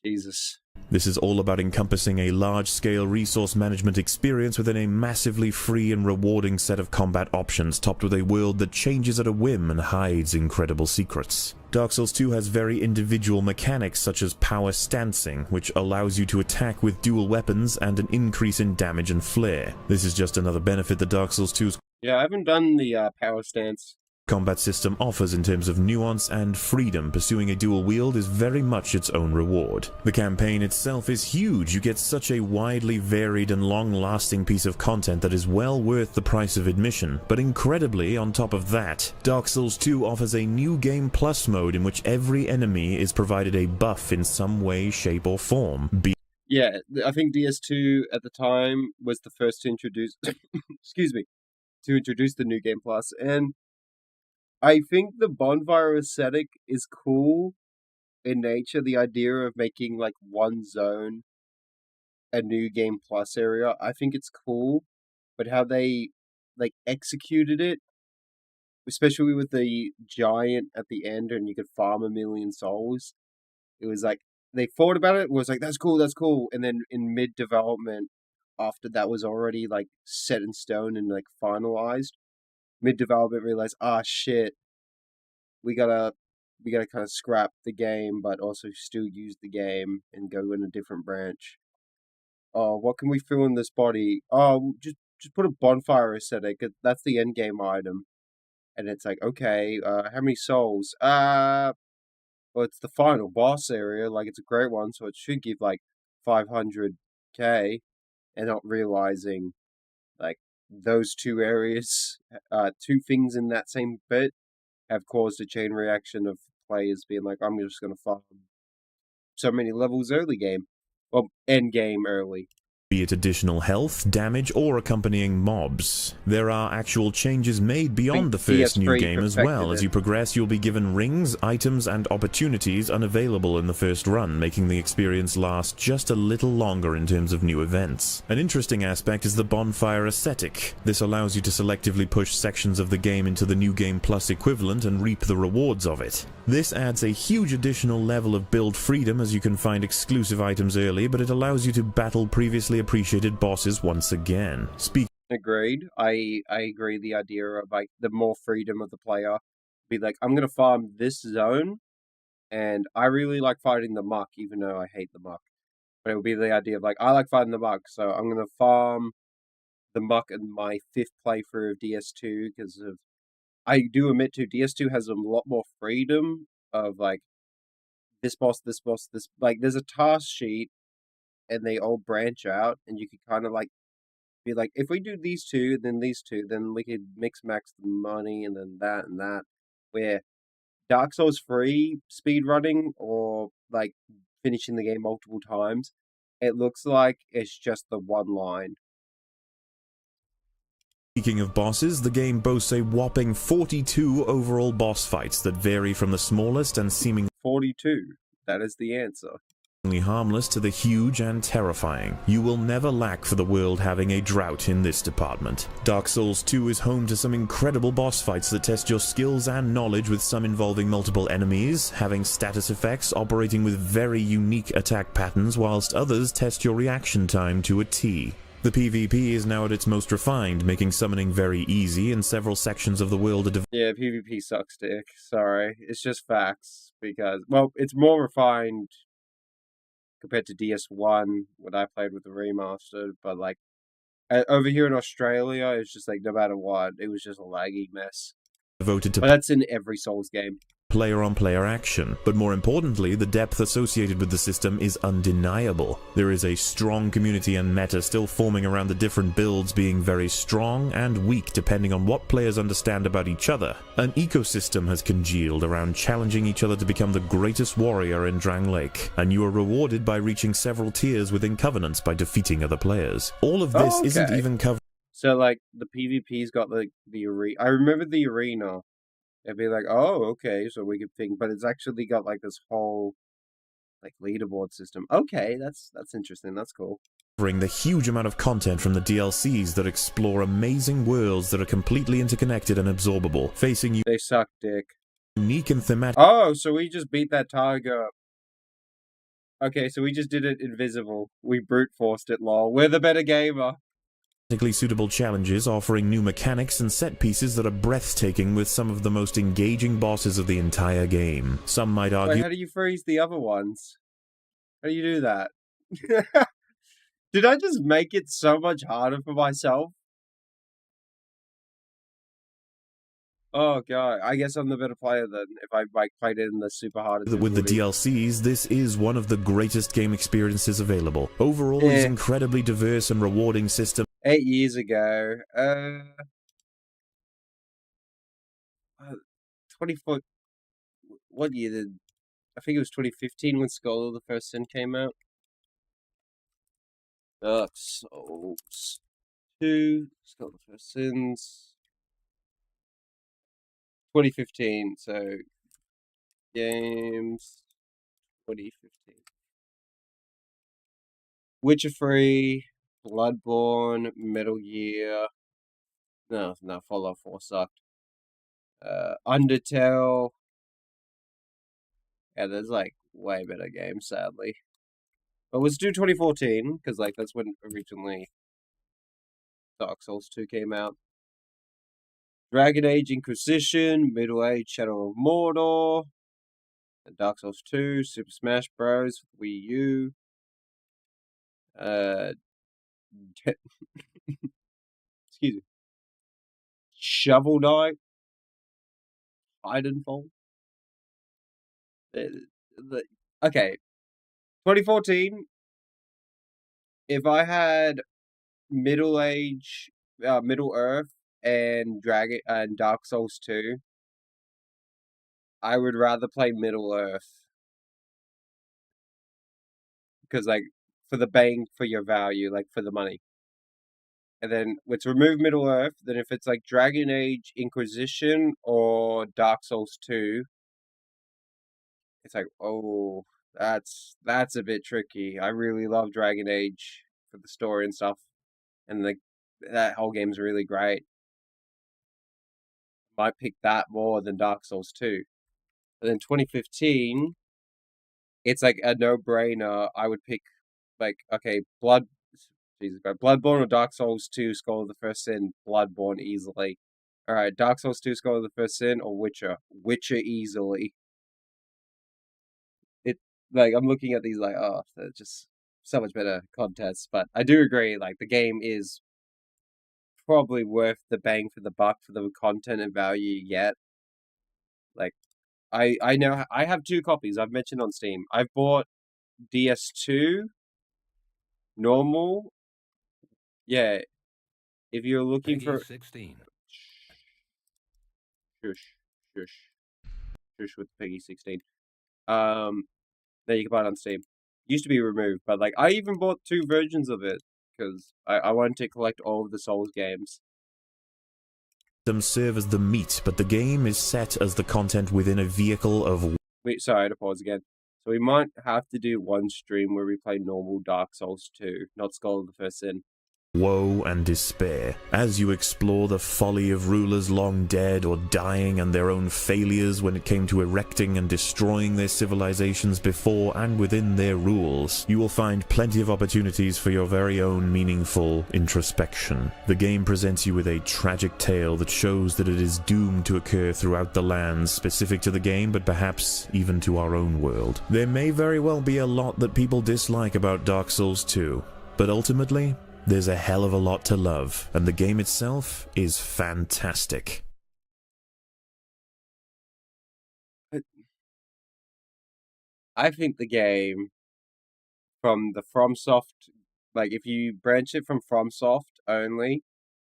Jesus.
This is all about encompassing a large-scale resource management experience within a massively free and rewarding set of combat options, topped with a world that changes at a whim and hides incredible secrets. Dark Souls 2 has very individual mechanics such as power stancing, which allows you to attack with dual weapons and an increase in damage and flair. This is just another benefit that Dark Souls 2's
Yeah, I haven't done the power stance.
Combat system offers in terms of nuance and freedom. Pursuing a dual wield is very much its own reward. The campaign itself is huge. You get such a widely varied and long-lasting piece of content that is well worth the price of admission. But incredibly, on top of that, Dark Souls 2 offers a new Game Plus mode in which every enemy is provided a buff in some way, shape, or form.
Yeah, I think DS2 at the time was the first to introduce excuse me, to introduce the New Game Plus, and I think the bonfire aesthetic is cool in nature. The idea of making like one zone a New Game Plus area, I think it's cool, but how they like executed it, especially with the giant at the end, and you could farm 1,000,000 souls. It was like they thought about it, was like that's cool, and then in mid development, after that was already like set in stone and like finalized, mid development realized, shit, we gotta kind of scrap the game, but also still use the game and go in a different branch. Oh, what can we fill in this body? Oh, just put a bonfire aesthetic. That's the end game item. And it's like, okay, how many souls? Well, it's the final boss area. Like, it's a great one, so it should give like 500k. And not realizing, like, those two areas, two things in that same bit, have caused a chain reaction of players being like, I'm just gonna farm so many levels early game, well, end game early.
Be it additional health, damage, or accompanying mobs. There are actual changes made beyond the first new game as well. As you progress, you'll be given rings, items, and opportunities unavailable in the first run, making the experience last just a little longer in terms of new events. An interesting aspect is the bonfire aesthetic. This allows you to selectively push sections of the game into the New Game Plus equivalent and reap the rewards of it. This adds a huge additional level of build freedom as you can find exclusive items early, but it allows you to battle previously appreciated bosses once again.
Agreed. I agree. The idea of like the more freedom of the player, be like, I'm gonna farm this zone, and I really like fighting the muck, even though I hate the muck. But it would be the idea of like, I like fighting the muck, so I'm gonna farm the muck in my 5th playthrough of DS2 because of. I do admit to DS2 has a lot more freedom of like this boss, this like there's a task sheet and they all branch out and you can kind of like be like, if we do these two, then these two, then we could mix max the money and then that and that. Where Dark Souls 3 speed running or like finishing the game multiple times, it looks like it's just the one line.
Speaking of bosses, the game boasts a whopping 42 overall boss fights that vary from the smallest and seemingly
42. That is the answer.
Harmless to the huge and terrifying. You will never lack for the world having a drought in this department. Dark Souls 2 is home to some incredible boss fights that test your skills and knowledge, with some involving multiple enemies, having status effects, operating with very unique attack patterns, whilst others test your reaction time to a T. The PvP is now at its most refined, making summoning very easy, and several sections of the world are
Yeah, PvP sucks dick. Sorry. It's just facts. Because, well, it's more refined compared to DS1 when I played with the remastered, but like over here in Australia, it's just like no matter what, it was just a laggy mess.
Devoted to
but that's in every Souls game.
Player-on-player action, but more importantly, the depth associated with the system is undeniable. There is a strong community and meta still forming around the different builds being very strong and weak depending on what players understand about each other. An ecosystem has congealed around challenging each other to become the greatest warrior in Drang Lake, and you are rewarded by reaching several tiers within Covenants by defeating other players. All of this isn't even covered.
So like the PvP's got like the arena. I remember the arena. It'd be like, oh, okay, so we could think, but it's actually got like this whole like leaderboard system. Okay, that's interesting. That's cool.
Covering the huge amount of content from the DLCs that explore amazing worlds that are completely interconnected and absorbable, facing you.
They suck dick.
Unique and thematic.
Oh, so we just beat that tiger. Okay, so we just did it invisible. We brute forced it, lol. We're the better gamer.
Suitable challenges, offering new mechanics and set pieces that are breathtaking, with some of the most engaging bosses of the entire game. Some might argue.
Wait, how do you freeze the other ones? How do you do that? Did I just make it so much harder for myself? Oh god, I guess I'm the better player then, if I like played it in the super hard.
With the DLCs, this is one of the greatest game experiences available. Overall, it's incredibly diverse and rewarding system.
8 years ago, 24. What year did? I think it was 2015 when Scholar of the First Sin came out. Dark Souls 2, Scholar of the First Sins. 2015. So games 2015. Witcher 3, Bloodborne, Metal Gear. No, Fallout 4 sucked. Undertale. Yeah, there's like way better games, sadly. But let's do 2014, because like that's when originally Dark Souls 2 came out. Dragon Age Inquisition, Middle Age Shadow of Mordor, Dark Souls 2, Super Smash Bros. Wii U. Excuse me. Shovel Knight, Titanfall. Okay, 2014. If I had Middle Earth, and Dark Souls 2, I would rather play Middle Earth because like for the bang for your value, like for the money. And then let's remove Middle Earth. Then if it's like Dragon Age Inquisition or Dark Souls 2, it's like, oh, that's a bit tricky. I really love Dragon Age for the story and stuff, and like that whole game's really great. Might pick that more than Dark Souls 2. And then 2015, it's like a no-brainer. I would pick like, okay, Bloodborne or Dark Souls 2, Skull of the First Sin. Bloodborne easily. Alright, Dark Souls 2, Skull of the First Sin, or Witcher. Witcher easily. Like, I'm looking at these like, oh, they're just so much better contests. But I do agree, like, the game is probably worth the bang for the buck for the content and value you get. Like, I know I have 2 copies I've mentioned on Steam. I've bought DS2, normal. Yeah, if you're looking
Peggy
for
16.
Shush with Peggy 16. There you can buy it on Steam. Used to be removed, but like I even bought 2 versions of it because I wanted to collect all of the Souls games.
Them serve as the meat, but the game is set as the content within a vehicle of...
Wait, sorry, I had to pause again. So we might have to do one stream where we play normal Dark Souls 2, not Skull of the First Sin.
woe and despair, as you explore the folly of rulers long dead or dying and their own failures when it came to erecting and destroying their civilizations before and within their rules. You will find plenty of opportunities for your very own meaningful introspection. The game presents you with a tragic tale that shows that it is doomed to occur throughout the lands specific to the game, but perhaps even to our own world. There may very well be a lot that people dislike about Dark Souls 2, but ultimately, there's a hell of a lot to love, and the game itself is fantastic.
I think the game from the FromSoft, like if you branch it from FromSoft only,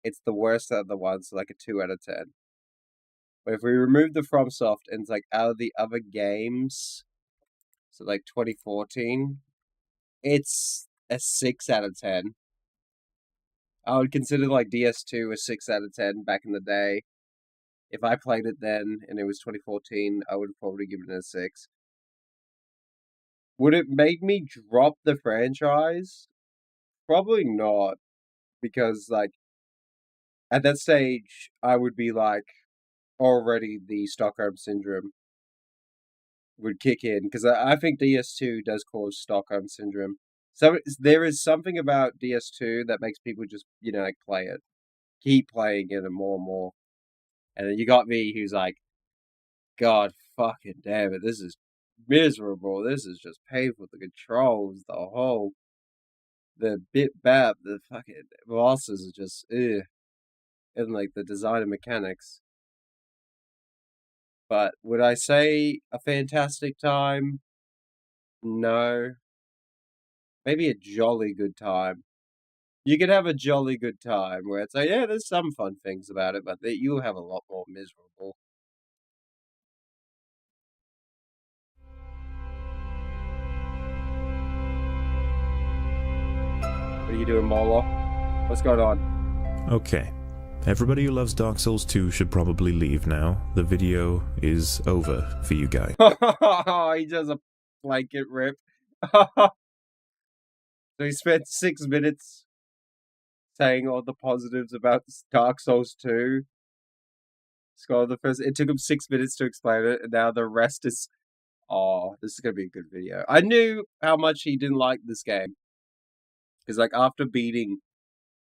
it's the worst out of the ones, so like a 2 out of 10. But if we remove the FromSoft and it's like out of the other games, so like 2014, it's a 6 out of 10. I would consider like DS2 a 6 out of 10 back in the day. If I played it then and it was 2014, I would have probably given it a 6. Would it make me drop the franchise? Probably not. Because, like, at that stage, I would be like, already the Stockholm Syndrome would kick in. Because I think DS2 does cause Stockholm Syndrome. So there is something about DS2 that makes people just, like play it. Keep playing it and more. And then you got me who's like, God fucking damn it, this is miserable. This is just painful. The controls, the bit-bap, the fucking bosses are just, ugh. And like the design and mechanics. But would I say a fantastic time? No. Maybe a jolly good time. You could have a jolly good time where it's like, yeah, there's some fun things about it, but you'll have a lot more miserable. What are you doing, Molo? What's going on?
Okay. Everybody who loves Dark Souls 2 should probably leave now. The video is over for you guys.
He does a blanket rip. So he spent 6 minutes saying all the positives about Dark Souls 2. It took him 6 minutes to explain it, and now the rest is... Oh, this is going to be a good video. I knew how much he didn't like this game. Because, like, after beating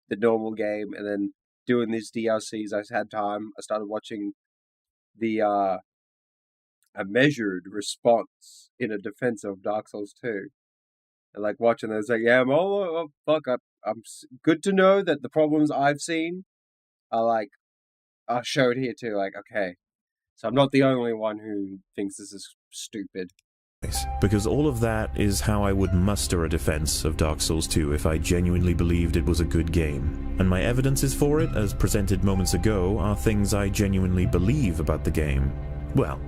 the normal game and then doing these DLCs, I had time. I started watching a measured response in a defense of Dark Souls 2. And, like, watching this, like, yeah, fuck, I'm good to know that the problems I've seen are showed here too. Like, okay, so I'm not the only one who thinks this is stupid.
Because all of that is how I would muster a defense of Dark Souls 2 if I genuinely believed it was a good game. And my evidences for it, as presented moments ago, are things I genuinely believe about the game. Well...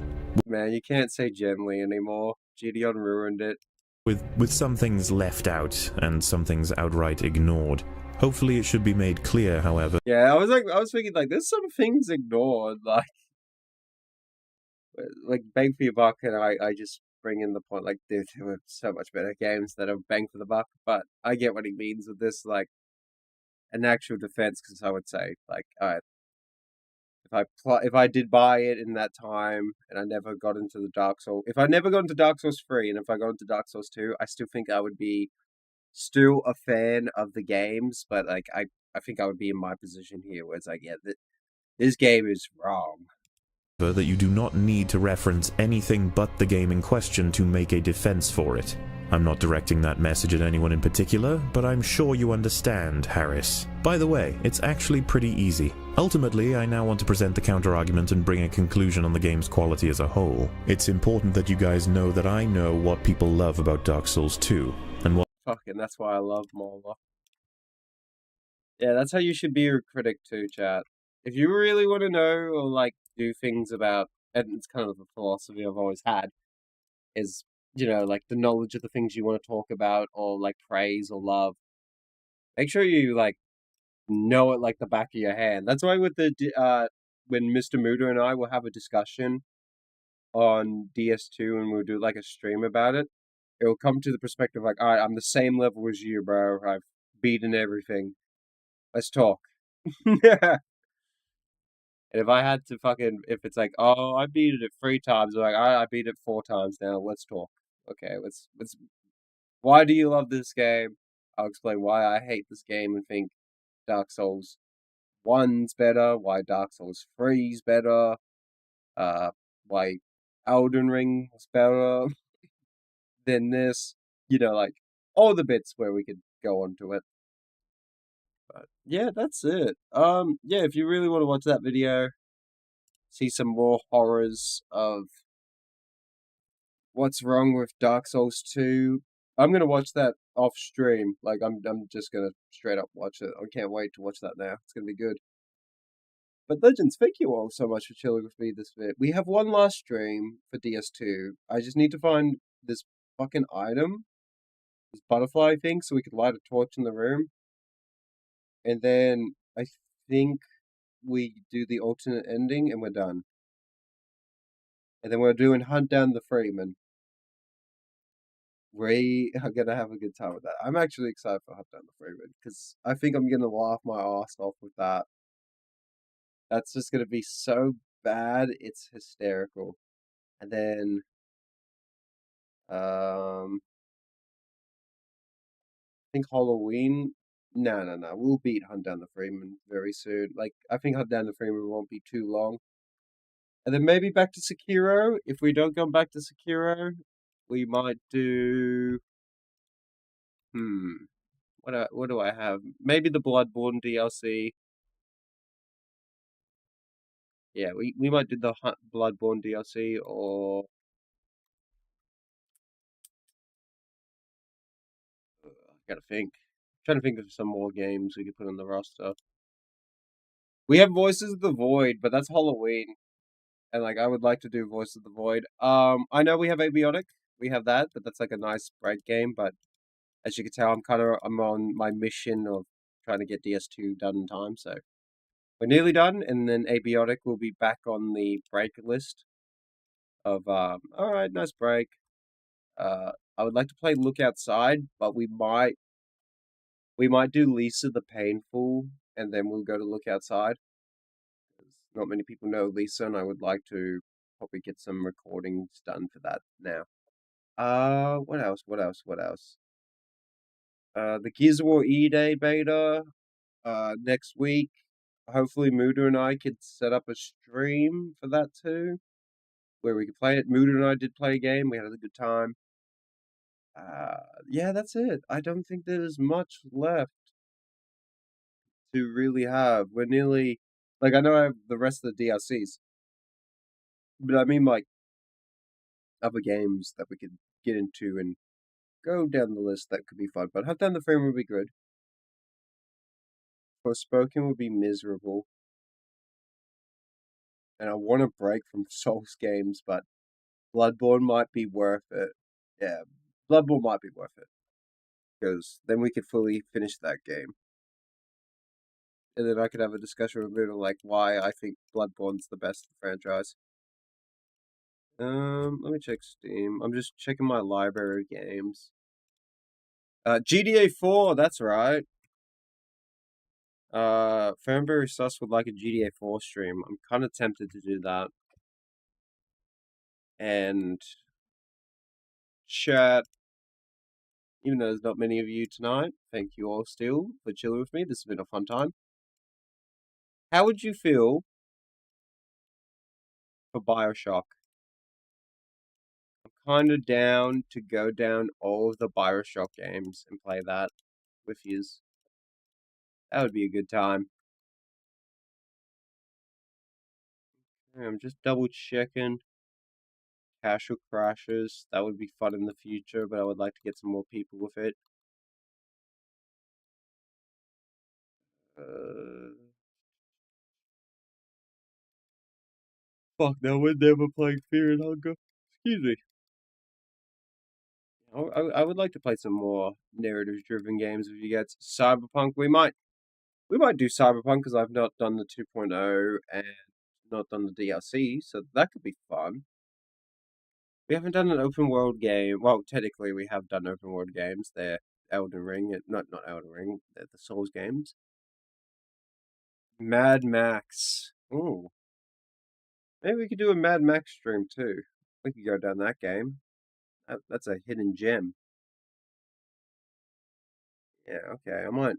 Man, you can't say gently anymore. Gideon ruined it.
With some things left out, and some things outright ignored. Hopefully it should be made clear, however...
Yeah, I was thinking, like, there's some things ignored, like bang for your buck, and I just bring in the point, like, there were so much better games that are bang for the buck, but I get what he means with this, like, an actual defense, because I would say, like, if I did buy it in that time, and I never got into the Dark Souls, if I never got into Dark Souls 3, and if I got into Dark Souls 2, I still think I would be still a fan of the games, but, like, I think I would be in my position here, where it's like, yeah, this game is wrong.
That you do not need to reference anything but the game in question to make a defense for it. I'm not directing that message at anyone in particular, but I'm sure you understand, Harris. By the way, it's actually pretty easy. Ultimately, I now want to present the counter-argument and bring a conclusion on the game's quality as a whole. It's important that you guys know that I know what people love about Dark Souls 2, and what...
Fucking, that's why I love Mola. Yeah, that's how you should be a critic too, chat. If you really want to know, or, like, do things about, and it's kind of the philosophy I've always had, is, you know, like, the knowledge of the things you want to talk about, or, like, praise or love. Make sure you, like, know it like the back of your hand. That's why with when Mr. Muda and I will have a discussion on DS2 and we'll do, like, a stream about it, it'll come to the perspective, like, alright, I'm the same level as you, bro. I've beaten everything. Let's talk. Yeah. And if I had to if it's like, oh, I beat it 3 times, or like, I beat it 4 times now, let's talk. Okay, let's, why do you love this game? I'll explain why I hate this game and think Dark Souls 1's better, why Dark Souls 3's better, why Elden Ring is better than this. You know, like, all the bits where we could go on to it. But yeah, that's it. Yeah, if you really want to watch that video, see some more horrors of what's wrong with Dark Souls 2, I'm gonna watch that off stream. Like, I'm just gonna straight up watch it. I can't wait to watch that now. It's gonna be good. But Legends, thank you all so much for chilling with me this bit. We have one last stream for DS2. I just need to find this fucking item, this butterfly thing, so we could light a torch in the room. And then I think we do the alternate ending and we're done. And then we're doing Hunt Down the Freeman. We are gonna have a good time with that. I'm actually excited for Hunt Down the Freeman because I think I'm gonna laugh my ass off with that. That's just gonna be so bad, it's hysterical. And then, I think Halloween. No. We'll beat Hunt Down the Freeman very soon. Like, I think Hunt Down the Freeman won't be too long. And then maybe back to Sekiro. If we don't go back to Sekiro, we might do... What do I have? Maybe the Bloodborne DLC. Yeah, we might do the Bloodborne DLC, or... I gotta think. I'm trying to think of some more games we could put on the roster. We have Voices of the Void, but that's Halloween. And, like, I would like to do Voices of the Void. I know we have Abiotic. We have that, but that's like a nice sprite game, but as you can tell, I'm on my mission of trying to get DS2 done in time, so we're nearly done, and then Abiotic will be back on the break list of, all right, nice break. I would like to play Look Outside, but we might do Lisa the Painful, and then we'll go to Look Outside. Not many people know Lisa, and I would like to probably get some recordings done for that now. What else? The Gears of War E-Day beta, next week. Hopefully Muda and I could set up a stream for that too, where we could play it. Muda and I did play a game. We had a good time. Yeah, that's it. I don't think there's much left to really have. We're nearly, like, I know I have the rest of the DLCs, but I mean, like, other games that we could get into and go down the list that could be fun. But Hunt Down the Frame would be good. Forspoken would be miserable. And I want a break from Souls games, but Bloodborne might be worth it. Yeah, Bloodborne might be worth it. Because then we could fully finish that game. And then I could have a discussion with Moon on, like, why I think Bloodborne's the best franchise. Let me check Steam. I'm just checking my library of games. GTA 4, that's right. Fernberry Sus would like a GTA 4 stream. I'm kind of tempted to do that. And chat, even though there's not many of you tonight, thank you all still for chilling with me. This has been a fun time. How would you feel for Bioshock? I'm kind of down to go down all of the Bioshock games and play that with yous. That would be a good time. I'm just double checking. Casual crashes. That would be fun in the future, but I would like to get some more people with it. Fuck, no, we're never playing Fear and Hunger. Excuse me. I would like to play some more narrative-driven games with you guys. Cyberpunk, we might do Cyberpunk because I've not done the 2.0 and not done the DLC, so that could be fun. We haven't done an open world game. Well, technically, we have done open world games. They're Elden Ring, not Elden Ring. They're the Souls games. Mad Max. Ooh, maybe we could do a Mad Max stream too. We could go down that game. That's a hidden gem. Yeah, okay. I might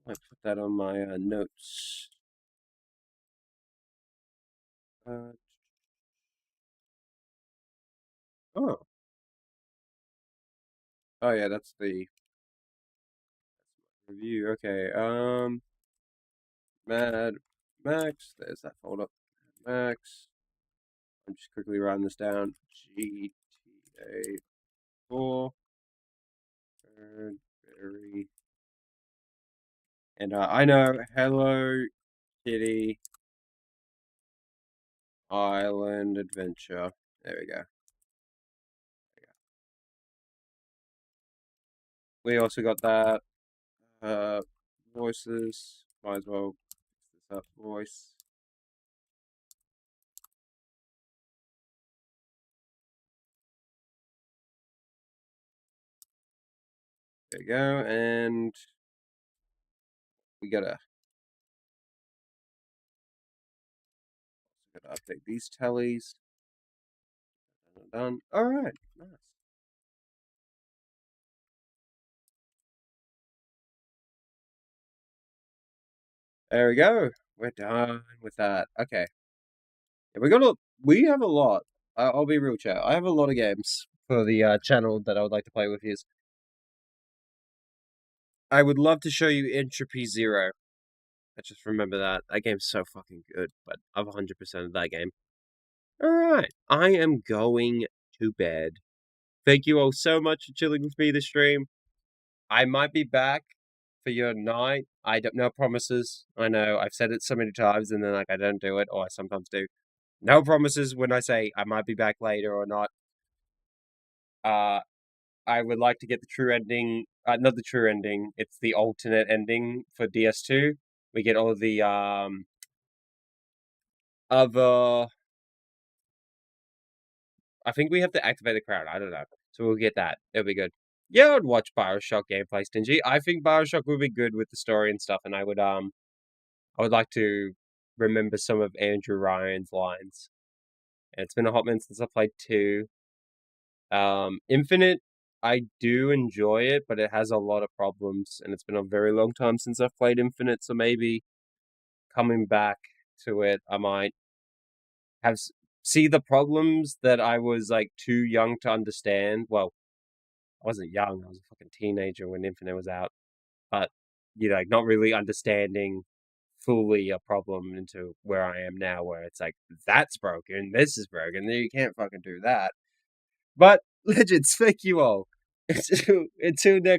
put that on my notes. Oh. Oh yeah, that's the review. Okay. Mad Max. There's that folder. Max. I'm just quickly writing this down. GTA 4. Very. And I know Hello Kitty Island Adventure. There we go. We also got that. Voices. Might as well fix this up. Voice. There we go. And we gotta update these tallies. Done. All right. Nice. There we go. We're done with that. Okay. Yeah, we have a lot. I'll be real, chat. I have a lot of games for the channel that I would like to play with you. I would love to show you Entropy Zero. I just remember that. That game's so fucking good, but I've 100% of that game. Alright, I am going to bed. Thank you all so much for chilling with me this stream. I might be back for your night. I don't know promises. I know, I've said it so many times and then like I don't do it, or I sometimes do. No promises when I say I might be back later or not. I would like to get the true ending, not the true ending, it's the alternate ending for DS2. We get all the other. I think we have to activate the crowd. I don't know, so we'll get that. It'll be good. Yeah, I'd watch Bioshock gameplay, Stingy. I think Bioshock would be good with the story and stuff, and I would like to remember some of Andrew Ryan's lines. And it's been a hot minute since I played 2. Infinite, I do enjoy it, but it has a lot of problems, and it's been a very long time since I've played Infinite, so maybe coming back to it, I might see the problems that I was like too young to understand. Well, I wasn't young, I was a fucking teenager when Infinite was out, but like not really understanding fully a problem into where I am now, where it's like, that's broken, this is broken, you can't fucking do that. But legends, thank you all. Until next